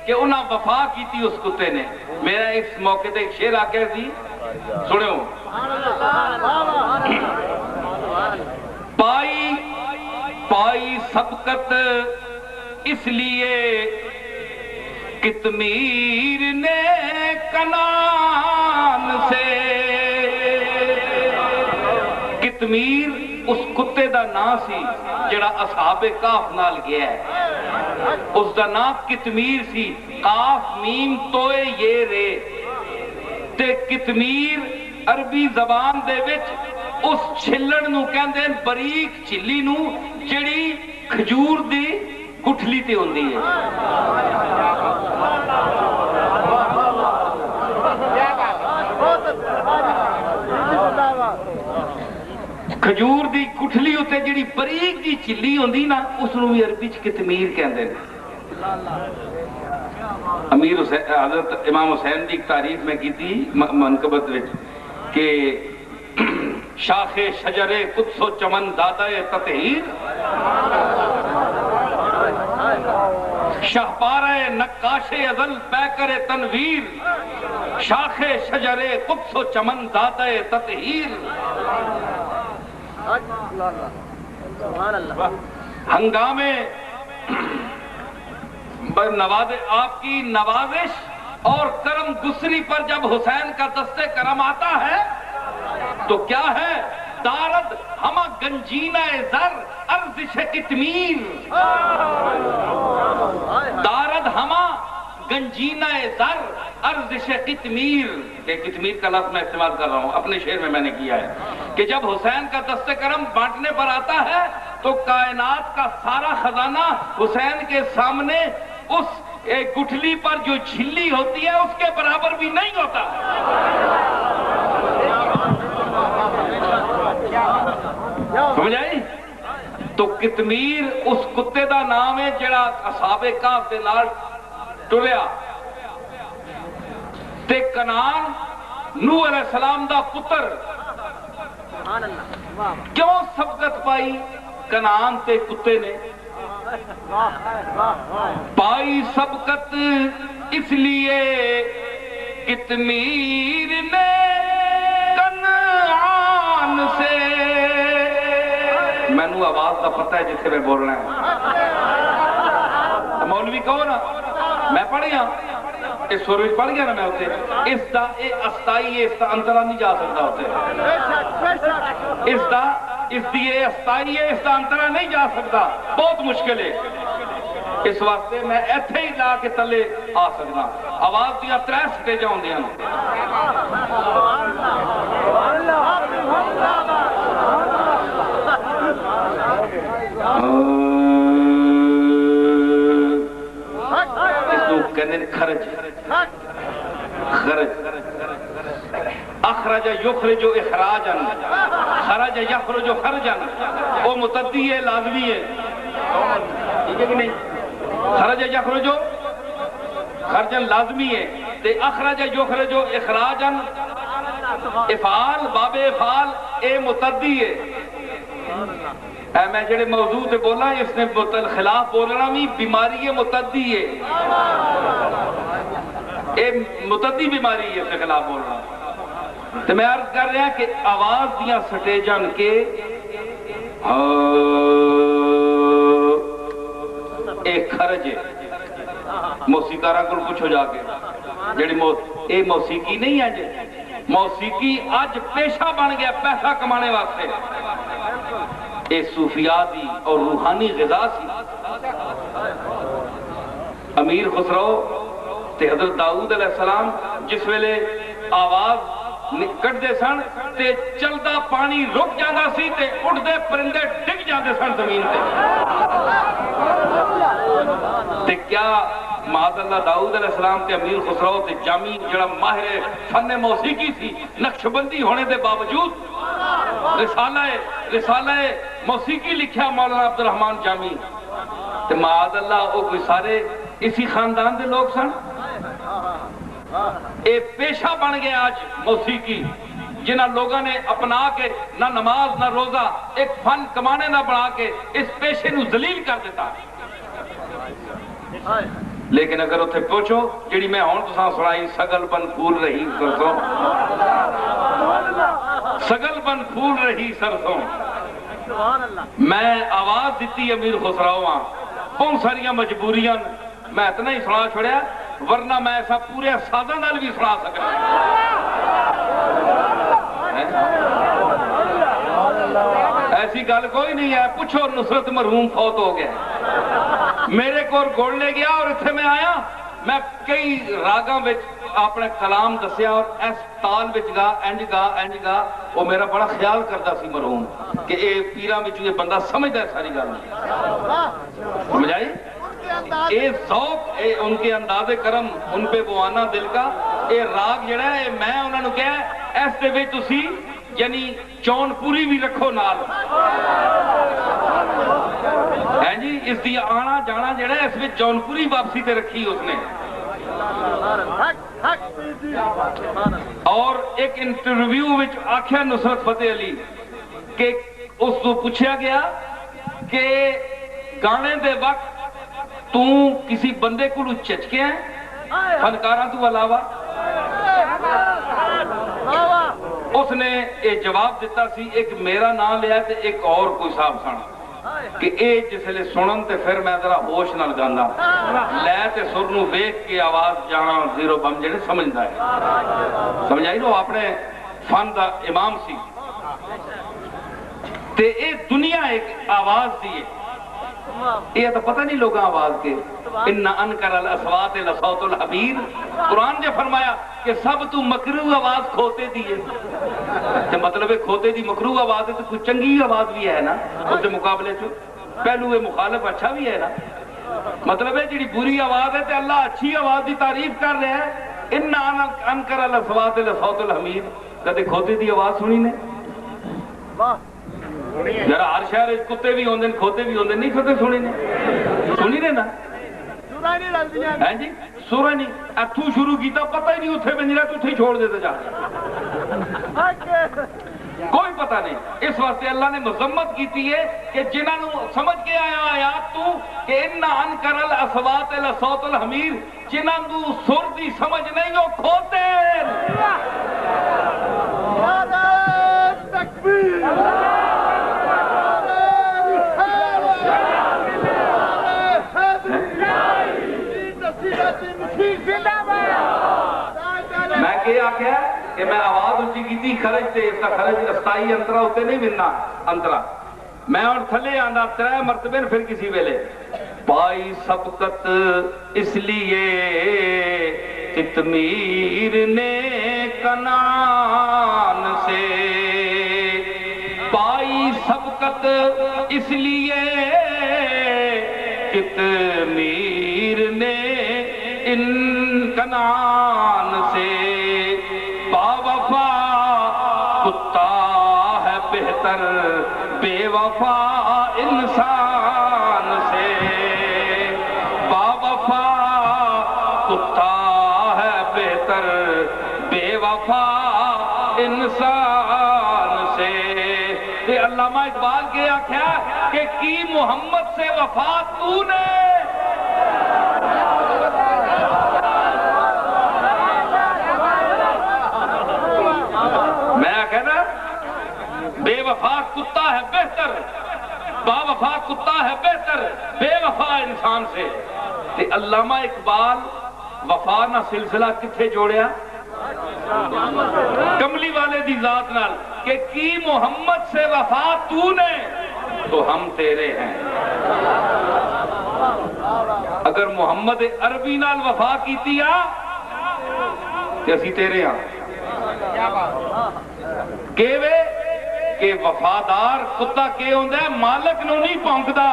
کہ انہاں وفا کی تھی اس کتے نے۔ میرا اس موقع تے ایک شعر آکے تھی سنو، پائی سبقت اس لیے قطمیر نے کنان سے، قطمیر اس کتے دا نام سی جڑا اصحاب کہف نال گیا ہے، اس دا نام قطمیر سی، قاف میم توئے یہ رے، تے قطمیر عربی زبان دے وچ اس چھلڑ نو کہندے ہیں باریک چھلی نو جڑی کھجور دی گٹھلی تے ہوندی ہے، کھجور دی گٹھلی ہوتے جڑی باریک جی چھلی ہوندی نا اس نو بھی عربی چ قطمیر کہندے ہیں۔ امیر حضرت امام حسین دی تعریف میں کی تھی منقبت وچ کہ شاخ شجر قدس و چمن دادہ تطہیر، شہپارہ نقاش ازل پیکر تنویر، شاخ شجر قدس و چمن دادہ تطہیر، ہنگامے آپ کی نوازش اور کرم گسری پر جب حسین کا دستے کرم آتا ہے تو کیا ہے؟ دارد ہما گنجینہ زر ارزش قطمیر، دارد ہما گنجینہ زر ارزش قطمیر، کہ قطمیر کا لفظ میں استعمال کر رہا ہوں اپنے شعر میں نے کیا ہے کہ جب حسین کا دست کرم بانٹنے پر آتا ہے تو کائنات کا سارا خزانہ حسین کے سامنے اس گٹھلی پر جو چھلی ہوتی ہے اس کے برابر بھی نہیں ہوتا، سمجھ آئی؟ تو قطمیر اس کتے دا نام ہے جڑا اصحاب کہف دے نال ٹریا، تے کنان نوح علیہ السلام دا پتر کیوں سبقت پائی کنان تے کتے نے؟ پائی سبقت اس لیے قطمیر نے کنعان سے، میں نو آواز دا پتہ ہے جسے میں بولنا ہے، مولوی کہو نا میں پڑھی ہاں اس سوروچ پڑھ گیا نا میں ہوتے اس دا اے استائی ہے، اس دا انترا نہیں جا سکتا ہوتے، اس دی اے استائی ہے، اس دا انترا نہیں جا سکتا، بہت مشکل ہے، اس واسطے میں ایتھے ہی لا کے تلے آ سکنا، آواز دیا 3 سٹیجاں ہوندیاں نے، خرج اخرج یخرج اخراجا، خرج یخرج خرجا، وہ متعدی ہے لازمی ہے، ٹھیک ہے کہ نہیں؟ خرج یخرج خرجا لازمی ہے، تے اخرج یخرج اخراجا افعال باب افعال اے متعدی ہے، میں جڑے موضوع تے بولا اس نے خلاف بولنا بھی بیماری متعدی ہے، اے متعدی بیماری ہے اس کے خلاف بولنا، تو میں عرض کر رہا کہ آواز دیا سٹیجن کے ایک خرج ہے موسیقارہ کو پوچھو جا کے جڑی اے موسیقی نہیں ہے جی موسیقی اج پیشہ بن گیا پیسہ کمانے واسطے اے صوفیاتی اور روحانی غذا سی امیر خسرو تے حضرت داؤد علیہ السلام جس ویلے آواز کٹدے سن تے چلدا پانی رک جاندا سی تے اڑدے پرندے ڈگ جاندے سن زمین تے کیا معاذ اللہ داؤد علیہ السلام تے امیر خسرو تے جامی جڑا ماہر فن موسیقی سی نقشبندی ہونے دے باوجود رسالہ موسیقی لکھیا مولانا عبد الرحمن جامی تے معاذ اللہ وہ کوئی سارے اسی خاندان دے لوگ سن اے پیشہ بن گیا آج موسیقی جنہ لوگوں نے اپنا کے نہ نماز نہ روزہ ایک فن کمانے نہ بنا کے اس پیشے نو ذلیل کر دیتا لیکن اگر اتھے پوچھو جڑی میں ہون تساں سنائی سگل بن پھول رہی سرسوں سگل بن پھول رہی سرسوں میں آواز دیتی امیر خسرو ہاں بہت ساریاں مجبوریاں میں اتنا ہی سنا چھوڑیا ورنہ میں ایسا پورے سازہ نال بھی سنا سکتا ایسی گل کوئی نہیں ہے پوچھو نصرت مرحوم فوت ہو گیا میرے کو گوڑ لے گیا اور اتھے میں آیا میں کئی راگاں وچ اپنے کلام دسیا اور اس تال وچ گا انج گا وہ میرا بڑا خیال کرتا سی مرحوم کہ اے پیراں وچ یہ بندہ سمجھدا ہے ساری گل سمجھ آئی اے ذوق اے ان کے انداز کرم ان پہ بوانا دل کا اے راگ جڑا ہے میں انہاں نوں کہیا اس دے وچ تسی یعنی چون پوری بھی رکھو نال ہے جی اس دی آنا جانا جڑا ہے اس میں چون پوری واپسی تے رکھی اس نے اور ایک انٹرویو وچ آکھیا نصرت فتح علی کہ اس کو پوچھا گیا کہ گانے دے وقت تو کسی بندے کو چچکے ہیں فنکاراں تو علاوہ اس نے ایک جواب دیتا سی ایک میرا نام لیا تے ایک اور کوئی صاحب سن کہ اے جس لئے سنن تے پھر میں ذرا ہوش نال گانا لے تے سر نو ویکھ کے آواز جانا زیرو بم جڑے سمجھدا ہے سمجھائی نو اپنے فن دا امام سی تے اے دنیا ایک آواز دی ہے یہ تو پتہ نہیں لوگاں آواز کے اِنَّ أَنْكَرَ الْأَصْوَاتِ لَصَوْتُ الْحَبِيرِ قرآن نے فرمایا کہ سب تو مکروہ آواز کھوتے دیئے تو مطلب ہے کھوتے دی مکروہ آواز ہے تو کچھ چنگی آواز بھی ہے نا اس کے مقابلے سے پہلو مخالف اچھا بھی ہے نا مطلب ہے جڑی بری آواز ہے تو اللہ اچھی آواز دی تعریف کر رہے ہیں اِنَّ أَنْكَرَ الْأَصْوَاتِ لَصَوْتُ الْحَمِيرِ کدے کھوتے دی آواز سنی نے ذرا ہر شہر کتے بھی ہوندے کھوتے بھی ہوندے نہیں کھوتے سنی نے نا ہے جی سورہ نہیں اتھو شروع کیتا پتہ ہی نہیں اتھے بن رہا تو اتھے چھوڑ دیتے جا کوئی پتہ نہیں اس واسطے اللہ نے مذمت کیتی ہے کہ جنہاں نو سمجھ کے آیا آیات تو کہ اِنَّ أَنْكَرَ الْأَصْوَاتِ لَصَوْتُ الْحَمِيرِ جنہاں نو سر دی سمجھ نہیں وہ کھوتے میں کیا آکھیا کہ میں آواز اچھی کی تھی خرج تے اس کا خرج استائی انترا ہوتے نہیں ملنا انترا میں اور تھلے آندہ 3 مرتبے پھر کسی ویلے پائی سبقت اس لیے تتمیر نے کنان سے پائی سبقت اس لیے تتمیر نے ان کنان سے باوفا کتا ہے بہتر بے وفا انسان سے باوفا کتا ہے بہتر بے وفا انسان سے یہ علامہ اقبال کے آخیا کہ کی محمد سے وفا تو نے وفا کتا ہے بہتر، با وفا کتا ہے بہتر بے وفا انسان سے۔ تے علامہ اقبال وفا نہ سلسلہ کتھے جوڑیا؟ کملی والے دی ذات نال کہ کی محمد سے وفا تو نے تو ہم تیرے ہیں۔ اگر محمد عربی نال وفا کیتی آ کہ اسی تیرے ہاں کہ وفادار کتا کے ہوندہ ہے مالک نو نہیں پونکدا۔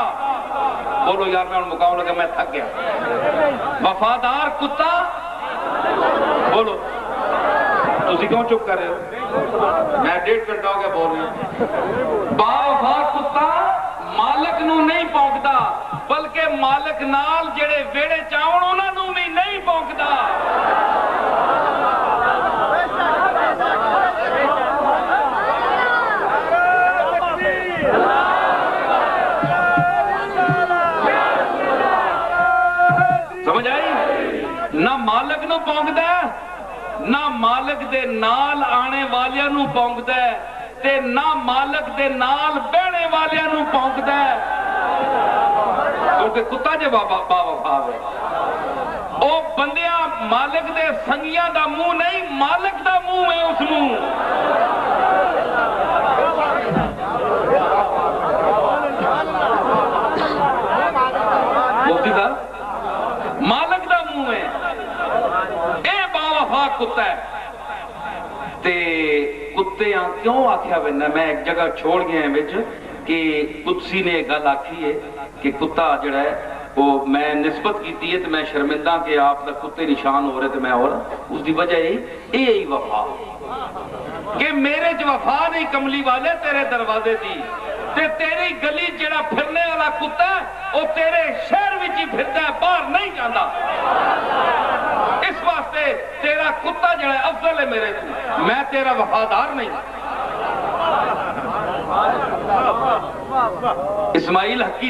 بولو یار میں مقام لگا میں تھک گیا۔ وفادار کتا بولو تسی کیوں چپ کر رہے ہو؟ میں 1.5 گھنٹہ ہو گیا بول رہی ہوں۔ با وفا کتا مالک نو نہیں پونکدا بلکہ مالک نال جڑے ویڑے چاون انہاں نو بھی نہیں پونکدا۔ سمجھ آئی؟ نہ مالک نو پونکدا ہے نہ مالک دے نال آنے والیاں نو پونکدا ہے تے نہ مالک دے نال بہنے والیاں نو پونکدا ہے، کیونکہ کتا جے با وفا ہے۔ او بندیاں مالک دے سنگیاں دا منہ نہیں مالک دا منہ ہے اس نو۔ مفتی صاحب مالک دا منہ ہے اے با وفا کتا ہے۔ تے کتے ہاں کیوں آکھیا وینا؟ میں ایک جگہ چھوڑ گیا ہیں بچ کہ قدسی نے ایک گل آکھی ہے کہ کتا جڑا ہے وہ میں نسبت کیتی ہے تو میں شرمندہ کہ آپ دا کتے نشان ہو رہے تو میں ہو رہا اس دی وجہ یہی وفا کہ میرے جو وفا نہیں کملی والے تیرے دروازے دی تے تیری گلی جڑا پھرنے والا کتا ہے وہ تیرے شہر وچ ہی پھرتا ہے باہر نہیں جاتا۔ اس واسطے تیرا کتا جڑا ہے افضل ہے میرے تو، میں تیرا وفادار نہیں۔ اسماعیل حقی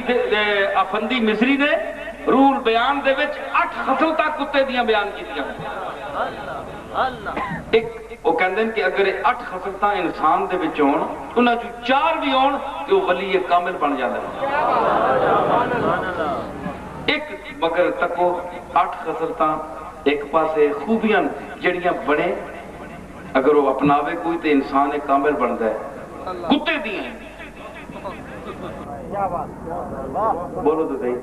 افندی مصری نے روح البیان دے وچ 8 خصلتاں کتے دیاں بیان کیتیاں۔ ایک وہ کہندے ہیں کہ اگر 8 خصلتاں انسان دے وچ ہون انہاں چوں 4 بھی ہون تے وہ ولی کامل بن جاندا ہے۔ ایک مگر تکو 8 خصلتاں ایک پاسے خوبیاں جڑیاں بڑے اگر وہ اپناوے کوئی تے انسان ایک کامل بندا ہے۔ کتے دیاں بولو تو صحیح،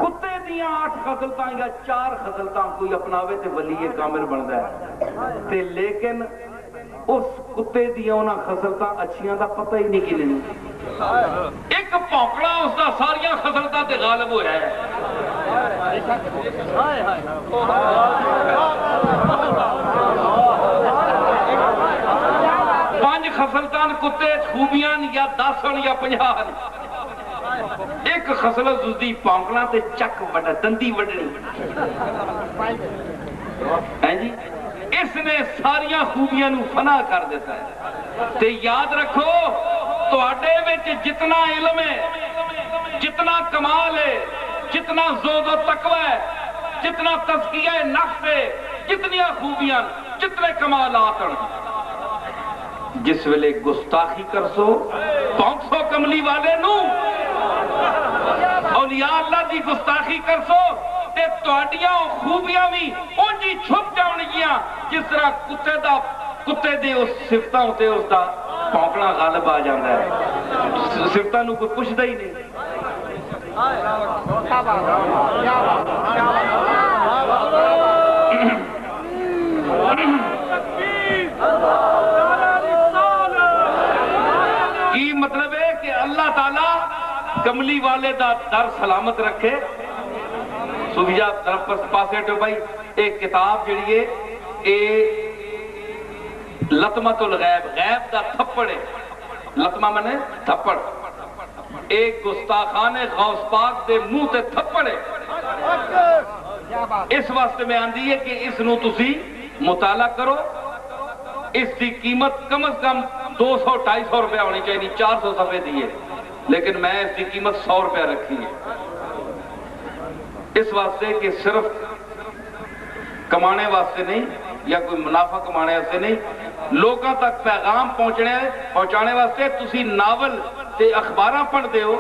کتے دیاں 8 خصلتاں یا 4 خصلتاں کوئی اپناوے تے ولی کامل بندا ہے تے لیکن اس کتے دیاں انہاں خصلتاں اچھیاں دا پتہ ہی نہیں کنے نوں۔ ایک پونکڑا اس دا ساریاں خصلتاں تے غالب ہویا ہے۔ 5 خصلتاں کتے خوبیاں یا 10 یا 50۔ ایک خصلت دی پونکڑا تے چک وڈا دندی وڈنی ہے جی، اس نے ساریاں خوبیاں نو فنا کر دیتا ہے۔ تے یاد رکھو تواڈے وچ جتنا علم ہے جتنا کمال ہے جتنا زہد و تقوی ہے جتنا تزکیہ نفس ہے جتنی خوبیاں جتنے کمالات ہیں جس ویلے گستاخی کرسو پونکسو کملی والے نو اولیاء اللہ دی گستاخی کرسو تے تواڈیاں خوبیاں بھی اونجی چھپ جاون گیاں جس طرح کتے دے اس صفتاں تے اس دا پونکنا غالب آ جاندا ہے۔ صفتاں نو کوئی پوچھدا ہی نہیں۔ کی مطلب ہے کہ اللہ تعالیٰ کملی والے دا در سلامت رکھے۔ صوفیہ طرف پاسے ٹو بھائی ایک کتاب جڑی ہے اے لطمت الغیب، غیب دا تھپڑ ہے۔ لطمہ منے تھپڑ، ایک گستاخان غوث پاک دے منہ تے تھپڑ ہے۔ اس واسطے میں آندھی ہے کہ اس نو تسی مطالعہ کرو۔ اس کی قیمت کم از کم 200-250 روپے ہونی چاہیے، 400 صفحے دیئے، لیکن میں اس کی قیمت 100 روپے رکھی ہے۔ اس واسطے کہ صرف کمانے واسطے نہیں یا کوئی منافع کمانے واسطے نہیں، لوگوں تک پیغام پہنچانے واسطے تسی ناول تے اخباراں پڑھتے ہو،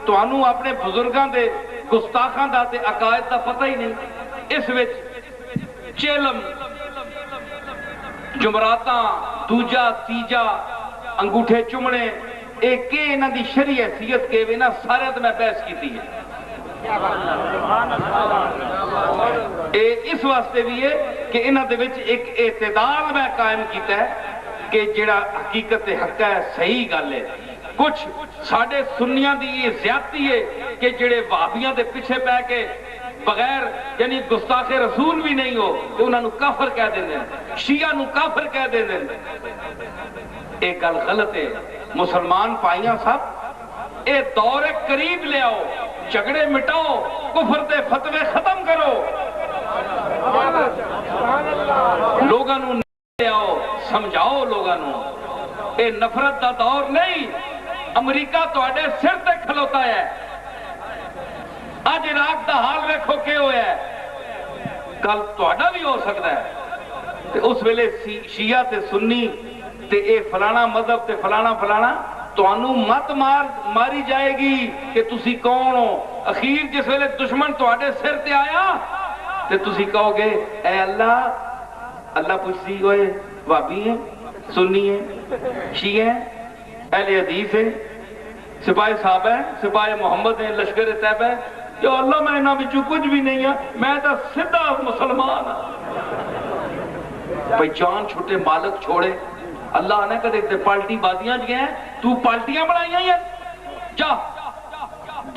تانوں اپنے بزرگاں دے گستاخاں دا تے عقائد دا پتہ ہی نہیں۔ اس وچ چیلم، جمراتاں، دوجا تیجا، انگوٹھے چمڑے، ایک کے انہاں دی شرعی حیثیت کے وینا سارے تے میں بحث کیتی ہے۔ اے اس واسطے بھی ہے کہ انہاں دے وچ ایک اعتدال میں قائم کیتا ہے کہ جڑا حقیقت حق ہے، صحیح گل ہے۔ کچھ ساڑھے سنیاں دی یہ زیادتی ہے کہ جڑے وہابیاں دے پیچھے پہ کے بغیر یعنی گستاخ رسول بھی نہیں ہو تو انہاں نو کافر کہہ دیں دیں، شیعہ نو کافر کہہ دیں دیں۔ ایک گل غلط ہے۔ مسلمان پائیاں صاحب، اے دور قریب لے آؤ، جھگڑے مٹاؤ، کفر دے فتوے ختم کرو، لوگاں نو لے آؤ، سمجھاؤ لوگاں نو۔ اے نفرت دا دور نہیں۔ امریکہ تواڈے سر تے کھلوتا ہے۔ آج عراق دا حال ویکھو کہ ہویا ہے، کل تواڈا بھی ہو سکتا ہے۔ تے اس ویلے شیعہ تے سنی تے اے فلانا مذہب تے فلانا فلانا تانوں مت ماری جائے گی کہ تسی کون ہو۔ اخیر جس ویلے دشمن تواڈے سر تے آیا تے تسی کہو گے اے اللہ، اللہ پوچھتی ہوئے وہابی ہیں، سنی ہیں، شیعہ ہیں، اہل حدیث ہیں، سپاہی صاحب ہیں، سپاہی محمد ہیں، لشکر طیبہ ہے، یا اللہ میں انہاں وچوں کچھ بھی نہیں ہوں، میں تو سیدھا مسلمان ہوں۔ بھئی جان چھوٹے مالک چھوڑے، اللہ نے کہتے تے پالٹی بازیاں جی ہیں، تو پالٹیاں بنائیاں ہیں، جا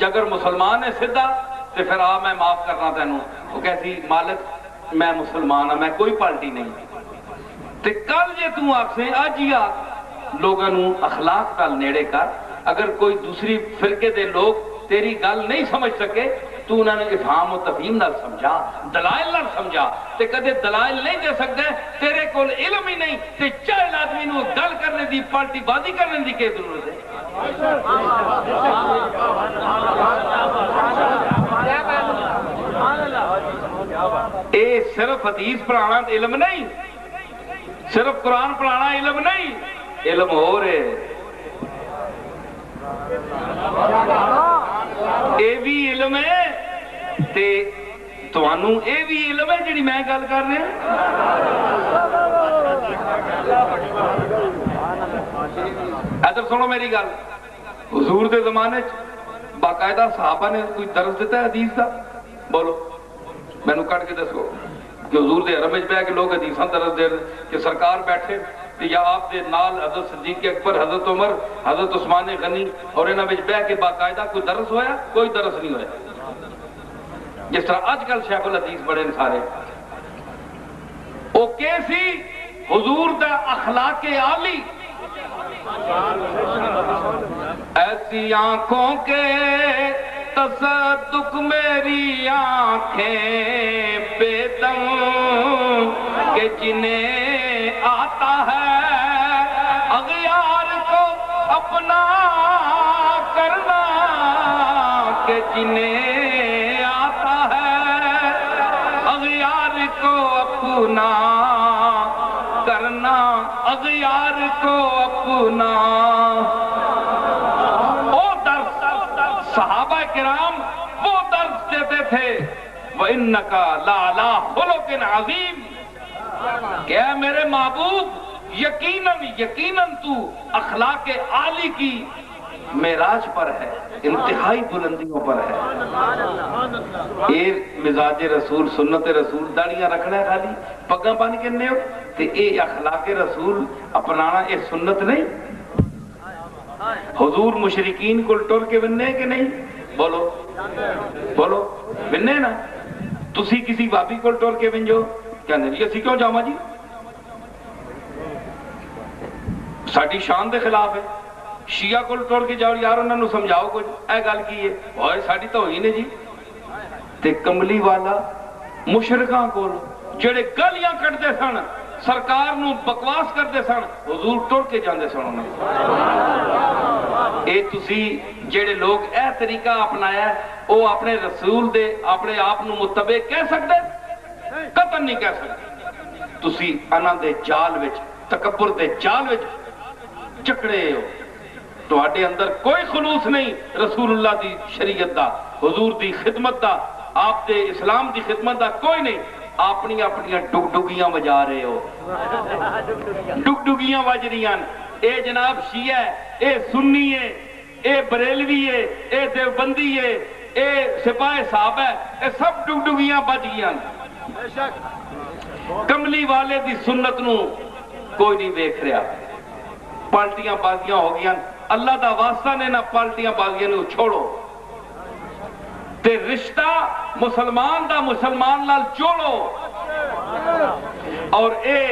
جگر مسلمان ہے سیدھا تے پھر آ میں معاف کرنا تینوں۔ وہ کہتی مالک میں مسلمان ہوں، میں کوئی پالٹی نہیں۔ تے کل جے تو آگ سے آج ہی آگ لوگاں نو اخلاق نال نیڑے کر۔ اگر کوئی دوسری فرقے دے لوگ تیری گل نہیں سمجھ سکے تو انہوں نے افہام و تفہیم نال سمجھا، دلائل نال سمجھا۔ تے کدے دلائل نہیں دے سکتے، تیرے کول علم ہی نہیں تے جاہل آدمی نو گل کرنے دی، پارٹی بازی کرنے دی کی ضرورت ہے؟ اے صرف حدیث پڑھانا علم نہیں، صرف قرآن پڑھانا علم نہیں، علم ہو رہے اے بھی علم ہے تے توانوں اے بھی علم ہے جڑی میں گل کر رہے ہیں۔ ادھر سنو میری گل، حضور دے زمانے باقاعدہ صحابہ نے کوئی درس دیتا ہے حدیث دا؟ بولو میں نو کٹ کے دسو کہ حضور دے حرم وچ بیٹھ کے لوگ حدیثاں درس دے کہ سرکار بیٹھے یا آپ دے نال حضرت صدیق اکبر، حضرت عمر، حضرت عثمان غنی اور انہاں وچ بیٹھ کے باقاعدہ کوئی درس ہویا؟ کوئی درس نہیں ہویا۔ جس طرح آج کل شیخ الحدیث بڑے سارے او کیسی حضور دا اخلاق عالی، ایسی آنکھوں کے تصدق میری آنکھیں بے دم کہ جنہیں آتا ہے اغیار کو اپنا کرنا، کہ جنہیں آتا ہے اغیار کو اپنا کرنا، اغیار کو اپنا۔ وہ درس صحابہ کرام وہ درس دیتے تھے، وَإِنَّكَ لَعَلَىٰ خُلُقٍ عَظِيمٍ، کہ اے میرے محبوب یقیناً تو اخلاق عالی کی معراج پر ہے، انتہائی بلندیوں پر ہے۔ اے مزاج رسول، سنت رسول، داڑیاں رکھنا ہے خالی پگاں بن کے نیو تے اے اخلاق رسول اپنانا اے سنت نہیں؟ حضور مشرکین کو ٹر کے بننے کہ نہیں؟ بولو بولو بننے نا؟ تسی کسی بابی کو ٹر کے بن جو کیا نہیں؟ اسی کیوں جاؤں جی؟ ساڑھی شان دے خلاف ہے۔ شیعہ کو ٹر کے جاؤ یار انہوں نے سمجھاؤ کچھ اے گل کی ہے اور ساڑھی تو ہوئی نے جی۔ تے کملی والا مشرکاں کو جڑے گلیاں کٹتے سن، سرکار نو بکواس کرتے سن، حضور ٹر کے جاندے سن انہوں۔ اے تسی جڑے لوگ اے طریقہ اپنایا ہے او اپنے رسول دے اپنے آپ نو متبع کہہ سکتے؟ قطعاً نہیں کہہ سکتے۔ تسی انہاں دے جال وچ تکبر دے جال وچ چکڑے ہو تواڈے اندر کوئی خلوص نہیں رسول اللہ دی شریعت دا حضور دی خدمت دا آپ دے اسلام دی خدمت دا کوئی نہیں اپنی ڈگ ڈگیاں بجا رہے ہو ڈگ ڈگیاں بج رہی ہیں اے جناب شیعہ ہے اے سنی ہے اے بریلوی ہے اے دیوبندی ہے اے سپاہ صاحب ہے اے سب ڈگ ڈگیاں بج گئی ہیں کملی والے دی سنت نو کوئی نہیں دیکھ رہا پالٹیاں بازیاں ہو گئی اللہ دا واسطہ نے نہ پالٹیاں بازیاں نو چھوڑو تے رشتہ مسلمان دا مسلمان نال جوڑو اور اے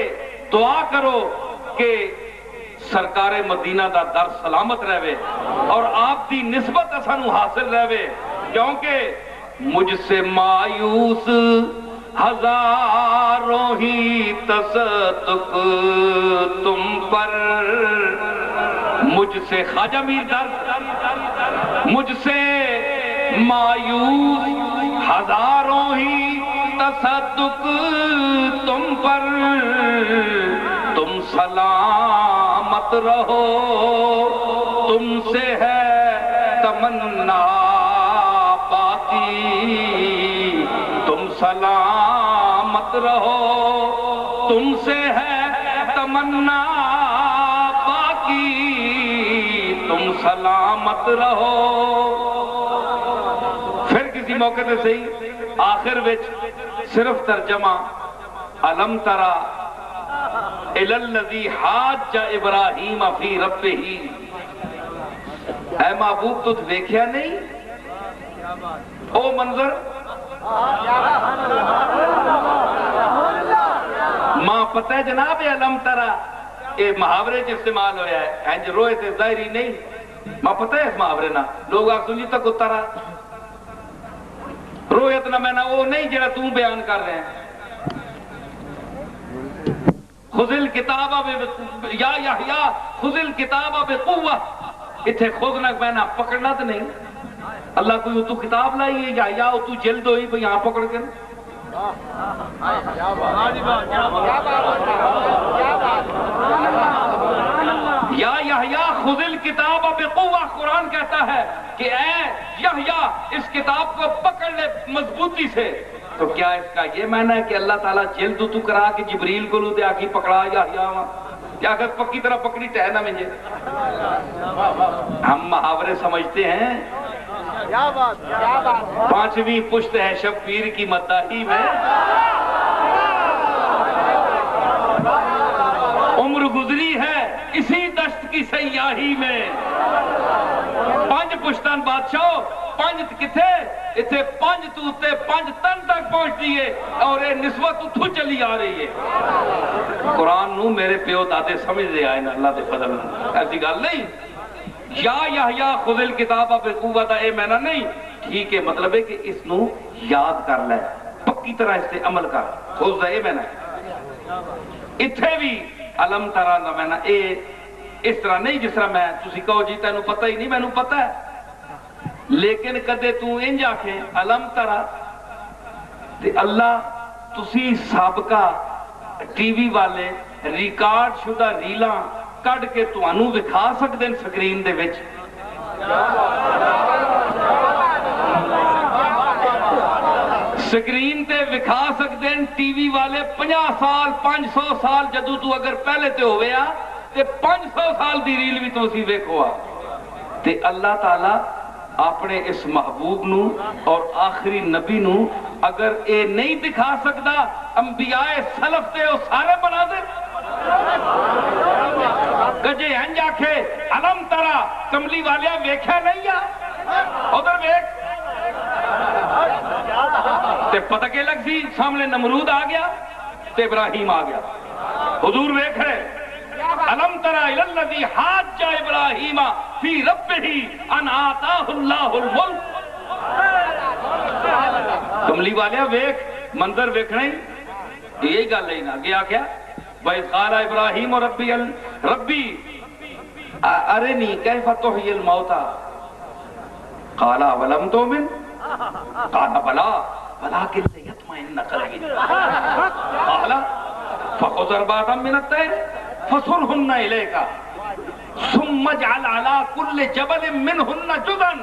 دعا کرو کہ سرکار مدینہ دا در سلامت رہے اور آپ دی نسبت اسانو حاصل رہے کیونکہ مجھ سے مایوس ہزاروں ہی تصدق تم پر مجھ سے خواجہ میر درد مجھ سے مایوس ہزاروں ہی تصدق تم پر تم سلامت رہو تم سے ہے تمنا باقی تم سلامت رہو تم سے ہے تمنا باقی تم سلامت رہو پھر کسی موقع تے صحیح آخر وچ صرف ترجمہ الم ترى الى الذي حاج ابراہیم فی ربہ اے محبوب تو دیکھیا نہیں او منظر ماں پتہ ہے جناب علم ترا اے محاورے جو استعمال ہویا ہے انج روئے تے ظاہری نہیں ماں پتہ ہے اس محاورے نا لوگ آگ سنجی تک اترا رویت نہ میں نہ وہ نہیں جڑا تم بیان کر رہے ہیں خذ الکتاب یا یحییٰ خذ الکتاب بقوہ اتھے خود نہ میں نہ پکڑنا تو نہیں اللہ کوئی تو کتاب لائی ہے یا تو جلد ہوئی بھئی یہاں پکڑ کے یا یحییٰ خذ الکتاب بقوہ قرآن کہتا ہے کہ اے یحییٰ اس کتاب کو پکڑ لے مضبوطی سے تو کیا اس کا یہ معنی ہے کہ اللہ تعالیٰ جلد تو کرا کہ جبریل کو لو دے آکی پکڑا یحییٰ یا اگر پکی طرح پکڑی ٹہنا مجھے ہم محاورے سمجھتے ہیں پانچویں پشت ہے شبیر کی مداحی میں عمر گزری ہے اسی دشت کی سیاہی میں پانچ پشتان بادشاہ پانچ کتھے اتھے پانچ تو اتے پانچ تن تک پہنچ دیئے اور یہ نسبت اتھو چلی آ رہی ہے قرآن نو میرے پیو دادے سمجھ دے آئے نا اللہ دے فضل ایسی گال نہیں یا یحییٰ خذ الکتاب بقوہ دا اے معنی نہیں ٹھیک ہے مطلب ہے کہ اس نو یاد کر لے پکی طرح اس سے عمل کر خذ دا اے معنی اتھے بھی علم ترا دا معنی اے اس طرح نہیں جس طرح میں تسی کہو جی تینوں پتہ ہی نہیں میں نو پتہ ہے لیکن کدے تو انج آکھیں علم ترا تے اللہ تسی سابقہ ٹی وی والے ریکارڈ شدہ ریلاں کڑ کے توانوں دکھا سکتے ہیں سکرین دے وچ سکرین تے دکھا سکتے ہیں ٹی وی والے 50 سال 500 سال جدو تو اگر پہلے تے ہوئے آ تے 500 سال دی ریل بھی تو اسی دیکھو آ تے اللہ تعالیٰ اپنے اس محبوب نو اور آخری نبی نو اگر اے نہیں دکھا سکتا انبیاء سلف تے وہ سارے بنا دے کجے ہنج آکھے علم ترا کملی والیا ویکھیا نہیں آ ادھر ویکھ تے پتہ کے لگ سی سامنے نمرود آ گیا تے ابراہیم آ گیا حضور ویکھ رہے علم ترا الی الذی حاج ابراہیم فی ربہ ان آتاہ اللہ الملک کملی والیا ویکھ منظر ویکھنا ہی یہی گل ہے نا گیا کیا وَإِذْ قَالَ إِبْرَاهِيمُ رَبِّي أَرِنِي كَيْفَ تُحْيِي الْمَوْتَى قَالَ أَوَلَمْ تُؤْمِنْ قَالَ بَلَىٰ وَلَٰكِنْ لِيَطْمَئِنَّ قَلْبِي قَالَ فَخُذْ أَرْبَعَةً مِنَ الطَّيْرِ فصرهن إليك ثم اجعل على كل جبل منهن جزءا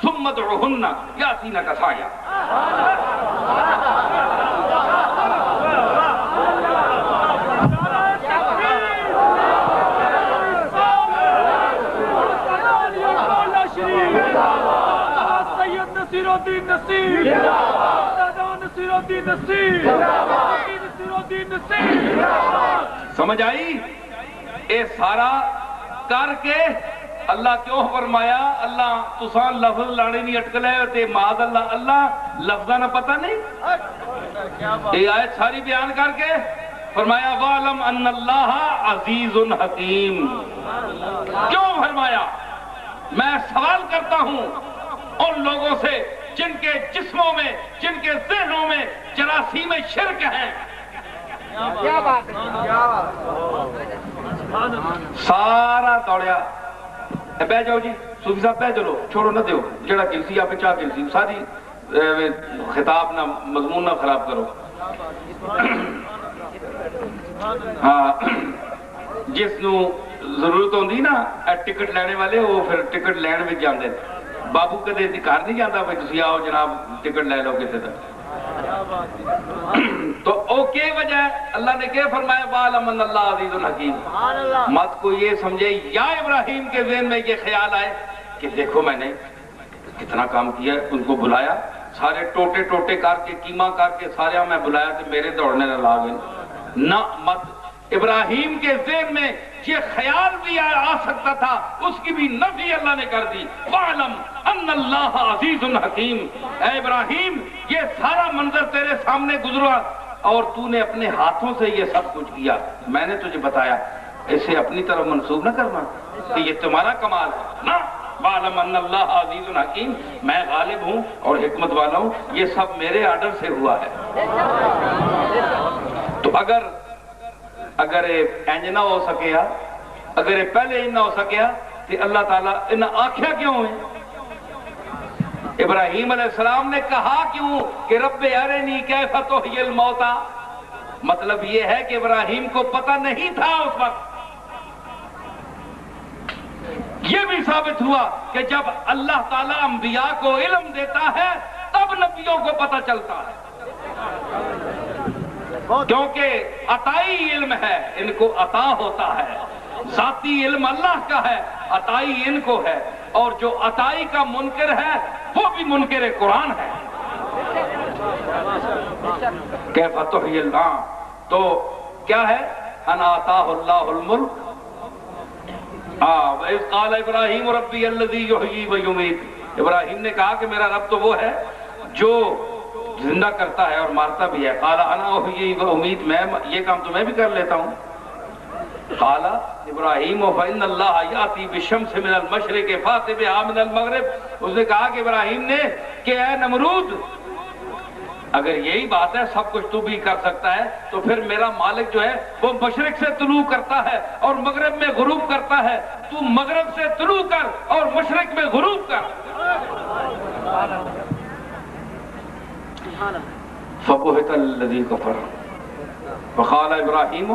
ثم ادعهن يأتينك سعيا. نصیر الدین نصیر نصیر الدین نصیر نصیر الدین نصیر. سمجھ آئی؟ اے سارا کر کے اللہ کیوں فرمایا اللہ تساں لفظ لانے نہیں اٹکلے تے معاذ اللہ اللہ لفظاں نہ پتہ نہیں. یہ آیت ساری بیان کر کے فرمایا وَعْلَمْ أَنَّ اللَّهَ عَزِيزٌ حَكِيمٌ. کیوں فرمایا؟ میں سوال کرتا ہوں ان لوگوں سے جن کے جسموں میں جن کے ذہنوں میں جراثیم شرک ہیں. سارا دوڑیا بہ جاؤ جی صوفی صاحب بہ چلو چھوڑو نہ دیو جڑا کلسی آپ چاہ کلسی ساری خطاب نہ مضمون نہ خراب کرو. ہاں جس نو ضرورت ہوندی نا ٹکٹ لینے والے وہ پھر ٹکٹ لین وچ جاندے. بابو کدے گھر نہیں جاتا بھائی تسی آؤ جناب ٹکٹ لے لو کسی طرح. تو او کی وجہ ہے اللہ نے کیا فرمایا وَعْلَمْ أَنَّ اللَّهَ عَزِيزٌ حَكِيمٌ. مت کو یہ سمجھے یا ابراہیم کے ذہن میں یہ خیال آئے کہ دیکھو میں نے کتنا کام کیا ہے. ان کو بلایا سارے ٹوٹے ٹوٹے کر کے کیما کر کے سارے میں بلایا تو میرے دوڑنے نہ لاگے نہ. مت ابراہیم کے ذہن میں یہ خیال بھی آ سکتا تھا اس کی بھی نفی اللہ نے کر دی. وَعْلَمْ أَنَّ اللَّهَ عَزِيزٌ حَكِيمٌ. اے ابراہیم یہ سارا منظر تیرے سامنے گزرا اور تو نے اپنے ہاتھوں سے یہ سب کچھ کیا. میں نے تجھے بتایا اسے اپنی طرف منسوب نہ کرنا کہ یہ تمہارا کمال ہے نا. وَعْلَمْ أَنَّ اللَّهَ عَزِيزٌ حَكِيمٌ. میں غالب ہوں اور حکمت والا ہوں. یہ سب میرے آرڈر سے ہوا ہے. تو اگر انج نہ ہو سکیا اگر پہلے نہ ہو سکیا تو اللہ تعالیٰ انہیں آکھیا کیوں ہے؟ ابراہیم علیہ السلام نے کہا کیوں کہ رب ارنی کیف تحیی الموتى؟ مطلب یہ ہے کہ ابراہیم کو پتہ نہیں تھا اس وقت. یہ بھی ثابت ہوا کہ جب اللہ تعالیٰ انبیاء کو علم دیتا ہے تب نبیوں کو پتہ چلتا ہے کیونکہ عطائی علم ہے ان کو عطا ہوتا ہے. ذاتی علم اللہ کا ہے عطائی ان کو ہے اور جو عطائی کا منکر ہے وہ بھی منکر قرآن ہے. کیف تحیی اللہ تو کیا ہے ان آتاہ اللہ الملک. وَإِذْ قَالَ إِبْرَاهِيمُ رَبِّيَ الَّذِي يُحْيِي وَيُمِيتُ. ابراہیم نے کہا کہ میرا رب تو وہ ہے جو زندہ کرتا ہے اور مارتا بھی ہے. قال انا احیی و امید. میں یہ کام تو میں بھی کر لیتا ہوں. قال ابراہیم فإن اللہ یاتی بالشمس من المشرق فأت بها من المغرب. اس نے کہا کہ ابراہیم نے کہ اے نمرود اگر یہی بات ہے سب کچھ تو بھی کر سکتا ہے تو پھر میرا مالک جو ہے وہ مشرق سے طلوع کرتا ہے اور مغرب میں غروب کرتا ہے. تو مغرب سے طلوع کر اور مشرق میں غروب کر. فبہت الذی کفر وقال ابراہیم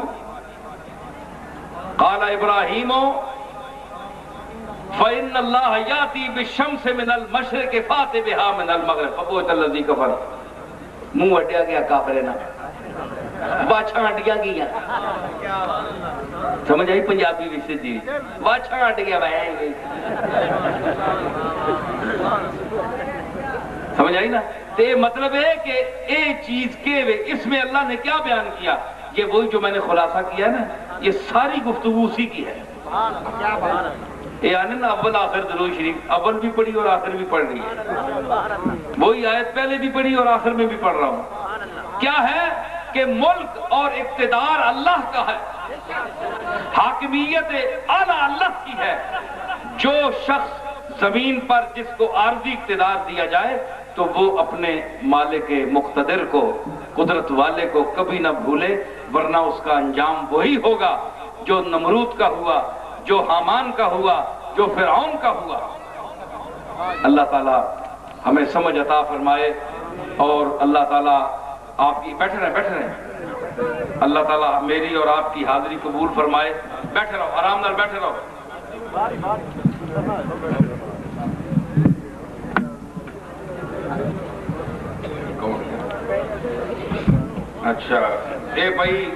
فإن اللہ یاتی بالشمس من المشرق فأت بها من المغرب. فبہت الذی کفر. منہ اڈیا گیا کافرے نہ واچھاں اڈیاں گیا. سمجھ آئی پنجابی بھی سے جی واچھاں اڈ گیا بھائی. سمجھ آئی نا. تو یہ مطلب ہے کہ ایک چیز کے اس میں اللہ نے کیا بیان کیا یہ وہی جو میں نے خلاصہ کیا نا یہ ساری گفتگو اسی کی ہے. یعنی نا اول آخر درود شریف اول بھی پڑھی اور آخر بھی پڑھ رہی ہے. وہی آیت پہلے بھی پڑھی اور آخر میں بھی پڑھ رہا ہوں. کیا ہے کہ ملک اور اقتدار اللہ کا ہے. حاکمیت اعلیٰ اللہ کی ہے. جو شخص زمین پر جس کو عارضی اقتدار دیا جائے تو وہ اپنے مالک مقتدر کو قدرت والے کو کبھی نہ بھولے ورنہ اس کا انجام وہی ہوگا جو نمرود کا ہوا جو حامان کا ہوا جو فرعون کا ہوا. اللہ تعالیٰ ہمیں سمجھ عطا فرمائے اور اللہ تعالیٰ آپ کی بیٹھ رہے اللہ تعالیٰ میری اور آپ کی حاضری قبول فرمائے. بیٹھے رہو, آرام نال بیٹھے رہو. اچھا اے بھائی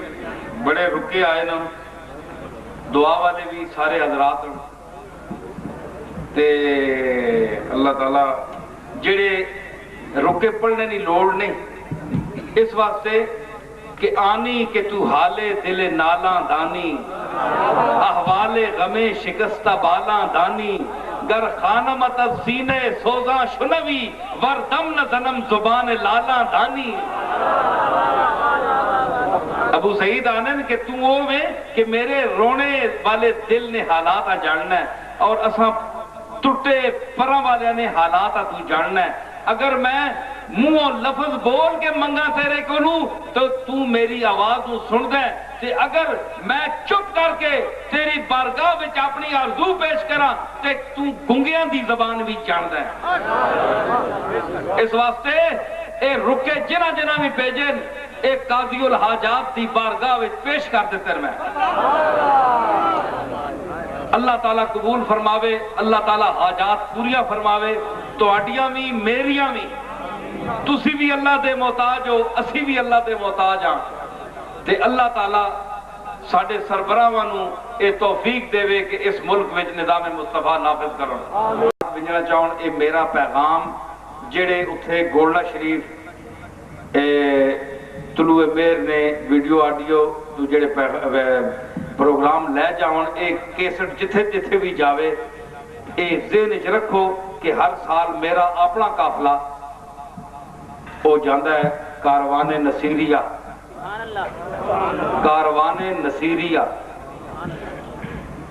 بڑے رکے آئے نا, دعا والے بھی سارے حضرات تے اللہ تعالیٰ جڑے رکے پڑھنے کی لوڑ نہیں, اس واسطے کہ آنی کہ تو حالے دل نالاں دانی, احوال غمے شکستہ بالاں دانی, گر خانمت از سینے سوزاں شنوی ور دم نہ زنم زبان لالاں دانی. ابو سعید آنن کہ تو وہ میں کہ میرے رونے والے دل نے حالات جاننا ہے اور اساں ٹوٹے پراں والے نے حالات تو جاننا ہے. اگر میں منہ لفظ بول کے منگا تیرے کو لوں تو میری آواز سن دے, تے اگر میں چپ کر کے تیری بارگاہ وچ اپنی آرزو پیش کراں تے تو گنگیاں دی زبان بھی جان دے. اس واسطے اے رکے جنہ جنہ بھی بھیجن ایک قاضی الحاجات دی بارگاہ وچ پیش کر دیتے میں. اللہ تعالیٰ قبول فرماوے, اللہ تعالیٰ حاجات پوریا فرماوے, تہاڈیاں بھی میریاں بھی. تسی بھی اللہ دے محتاج ہو, اسی بھی اللہ دے محتاج ہاں. تے اللہ تعالیٰ ساڈے سربراہاں نوں اے توفیق دے کہ اس ملک وچ نظام مصطفیٰ نافذ کرن. بھیجنا چاہن اے میرا پیغام جڑے اتھے گولڈا شریف طلوع مہر نے ویڈیو آڈیو جڑے پروگرام لے جاؤن, ایک کیسٹ جتھے جتھے بھی جاوے ایک ذہن وچ رکھو کہ ہر سال میرا اپنا قافلہ ہو جاندہ ہے کاروان نصیریہ. کاروان نصیریہ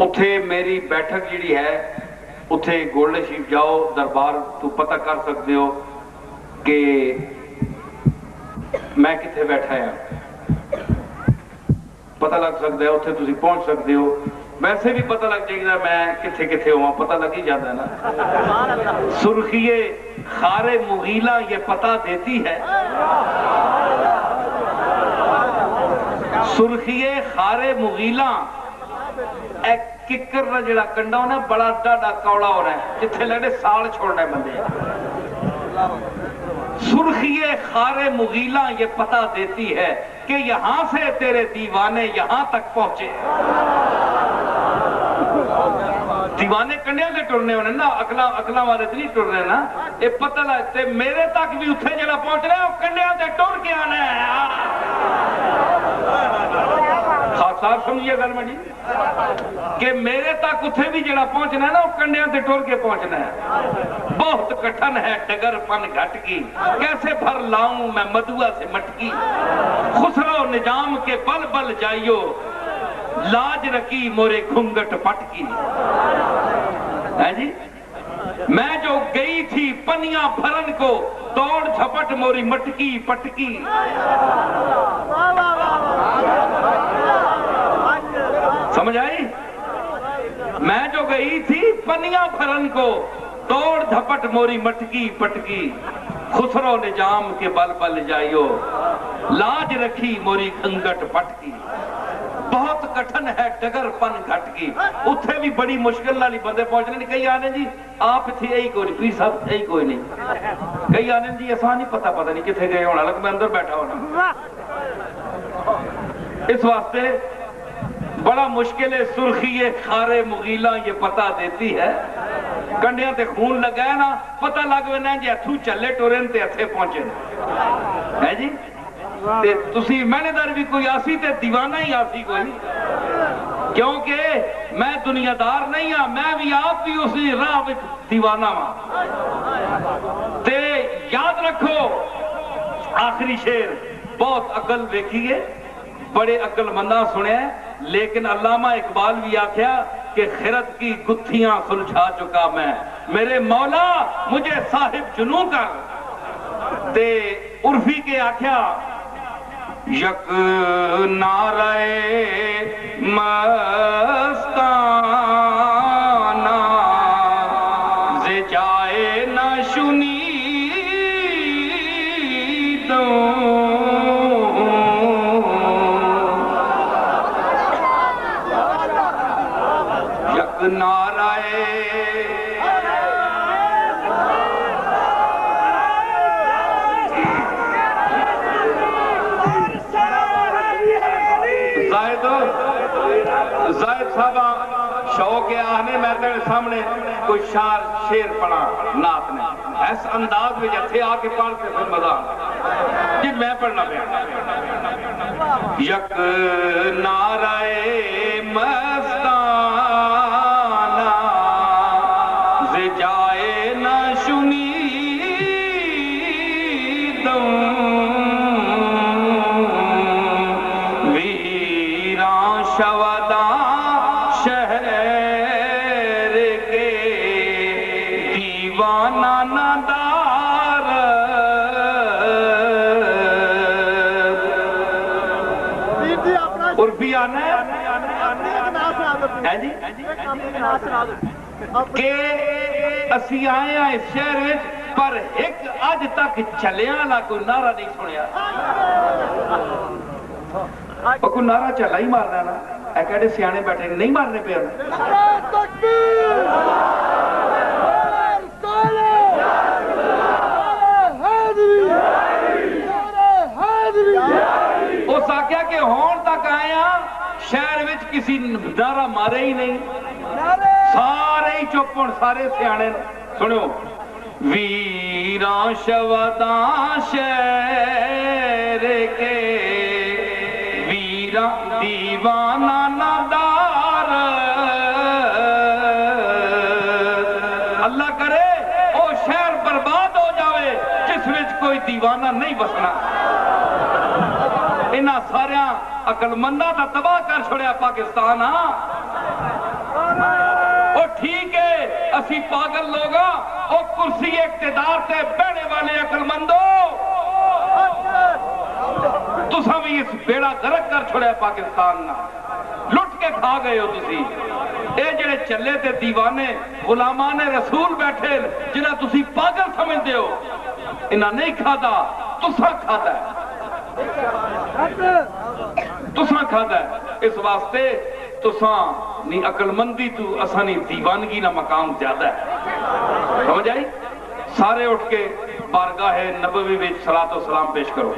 اتھے میری بیٹھک جڑی ہے, اتھے گولڈن شریف جاؤ دربار تو پتہ کر سکتے ہو کہ میں کتھے بیٹھا ہے, پتہ لگ سکتا ہے. اتھے تسی پہنچ سکتے ہو. ویسے بھی پتہ لگ جائے گا میں کتھے کتھے ہوا, پتہ لگ ہی جاتا ہے نا. سرخیے خار مغیلہ یہ پتہ دیتی ہے, سرخیے خار مغیلہ ایک ککر نہ جڑا کنڈا ہونا بڑا ڈاڈا کوڑا ہو رہا ہے جتھے لگے سال چھوڑنا ہے بندے. سرخیے خار مغیلہ یہ پتہ دیتی ہے کہ یہاں سے تیرے دیوانے یہاں تک پہنچے. دیوانے کنڈیاں سے ٹرنے ہونے نا, اکلاں والے سے نہیں ٹرنے نا. یہ پتہ لگتے میرے تک بھی اتھے جڑا پہنچ رہا ہے وہ کنڈیاں سے ٹر کے آنا ہے. خاص سمجھئے گل میں کہ میرے تک اتھے بھی جڑا پہنچنا ہے نا وہ کنڈیاں سے ٹر کے پہنچنا ہے. بہت کٹھن ہے ڈگر پن گھٹ کی, کیسے بھر لاؤں میں مدعا سے مٹکی. خسرو نظام کے بل بل جائیو لاج رکی مورے گھنگٹ پٹکی. ہے جی میں جو گئی تھی پنیاں بھرن کو دوڑ جھپٹ موری مٹکی پٹکی. سمجھ آئی؟ میں جو گئی تھی پنیاں بھرن کو دوڑ جھپٹ موری مٹکی پٹکی. خسرو نظام کے بل بل جائیو لاج رکھی موری گھنگٹ پٹکی. بہت کٹھن ہے ڈگر پن گھٹ کی. اتھے بھی بڑی مشکل والی بندے پہنچنے نہیں. کئی آنے جی آپ تھی یہی کوئی نہیں, پیر صاحب یہی کوئی نہیں. کئی آنے جی ایسا نہیں پتہ نہیں کتنے گئے ہونا, لگ میں اندر بیٹھا ہونا. اس واسطے بڑا مشکل ہے. سرخیے خار مغیلہ یہ پتہ دیتی ہے, کنڈیاں تے خون لگا نا پتہ لگ وینا جی اتھو چلے ٹورن تے اتھے پہنچے. ہے جی تسی محنت دار بھی کوئی آسی تے دیوانہ ہی آسی کوئی نہیں, کیونکہ میں دنیا دار نہیں ہاں, میں بھی آپ بھی اسی راہ وچ دیوانہ ہاں. تے یاد رکھو آخری شعر بہت عقل دیکھیے, بڑے عقل منداں سنے ہیں, لیکن علامہ اقبال بھی آکھیا کہ خرد کی گتھیاں سلجھا چکا میں, میرے مولا مجھے صاحب جنوں کر. تے عرفی کے آکھیا یک نعرہ مستانہ ز جائے نہ شنیدوں زاہد صاحبہ شوق آنے میں تیرے سامنے کوئی شیر پڑھا نات نے ایس انداز میں جتھے آ کے پڑھ کے پھر مزہ جی میں پڑھنا پیا یک نعرہ مستانہ زجائے نہ شنیدم ویران شودہ شہر کے دیوانہ ندار اور بھی آنا ہے جی کہ اسی آئے ہیں اس شہر وچ پر ایک آج تک چلیاں لا کوئی نعرہ نہیں سنیا کوئی نعرہ چلا ہی مارنا نا اے کہڑے سیانے بیٹھے نہیں مارنے پہ اس آکیا کہ ہون تک آیا شہر وچ کسی نعرہ مارے ہی نہیں سارے ہی چپن سارے سیانے سنو ویران شوداں شہر کے دیوانہ ندار اللہ کرے او شہر برباد ہو جاوے جس وچ کوئی دیوانہ نہیں بسنا انہاں ساریاں عقل منداں دا تباہ کر چھوڑیا پاکستان ہاں او ٹھیک ہے اسی پاگل لوگاں او کرسی اقتدار تے بیٹھنے والے عقل مندوں تساں بھی اس بیڑا غرق کر چھوڑیا پاکستان نہ لٹ کے کھا گئے ہو تسی اے جڑے چلے تے دیوانے غلامان رسول بیٹھے جنہاں تسی پاگل سمجھدے ہو انہاں نہیں کھادا تساں کھادا ہے تساں کھادا ہے اس واسطے تساں نہیں عقل مندی تو اساں نہیں دیوانگی نہ مقام زیادہ ہے سمجھ آئی سارے اٹھ کے بارگاہ نبوی وچ صلاۃ و سلام پیش کرو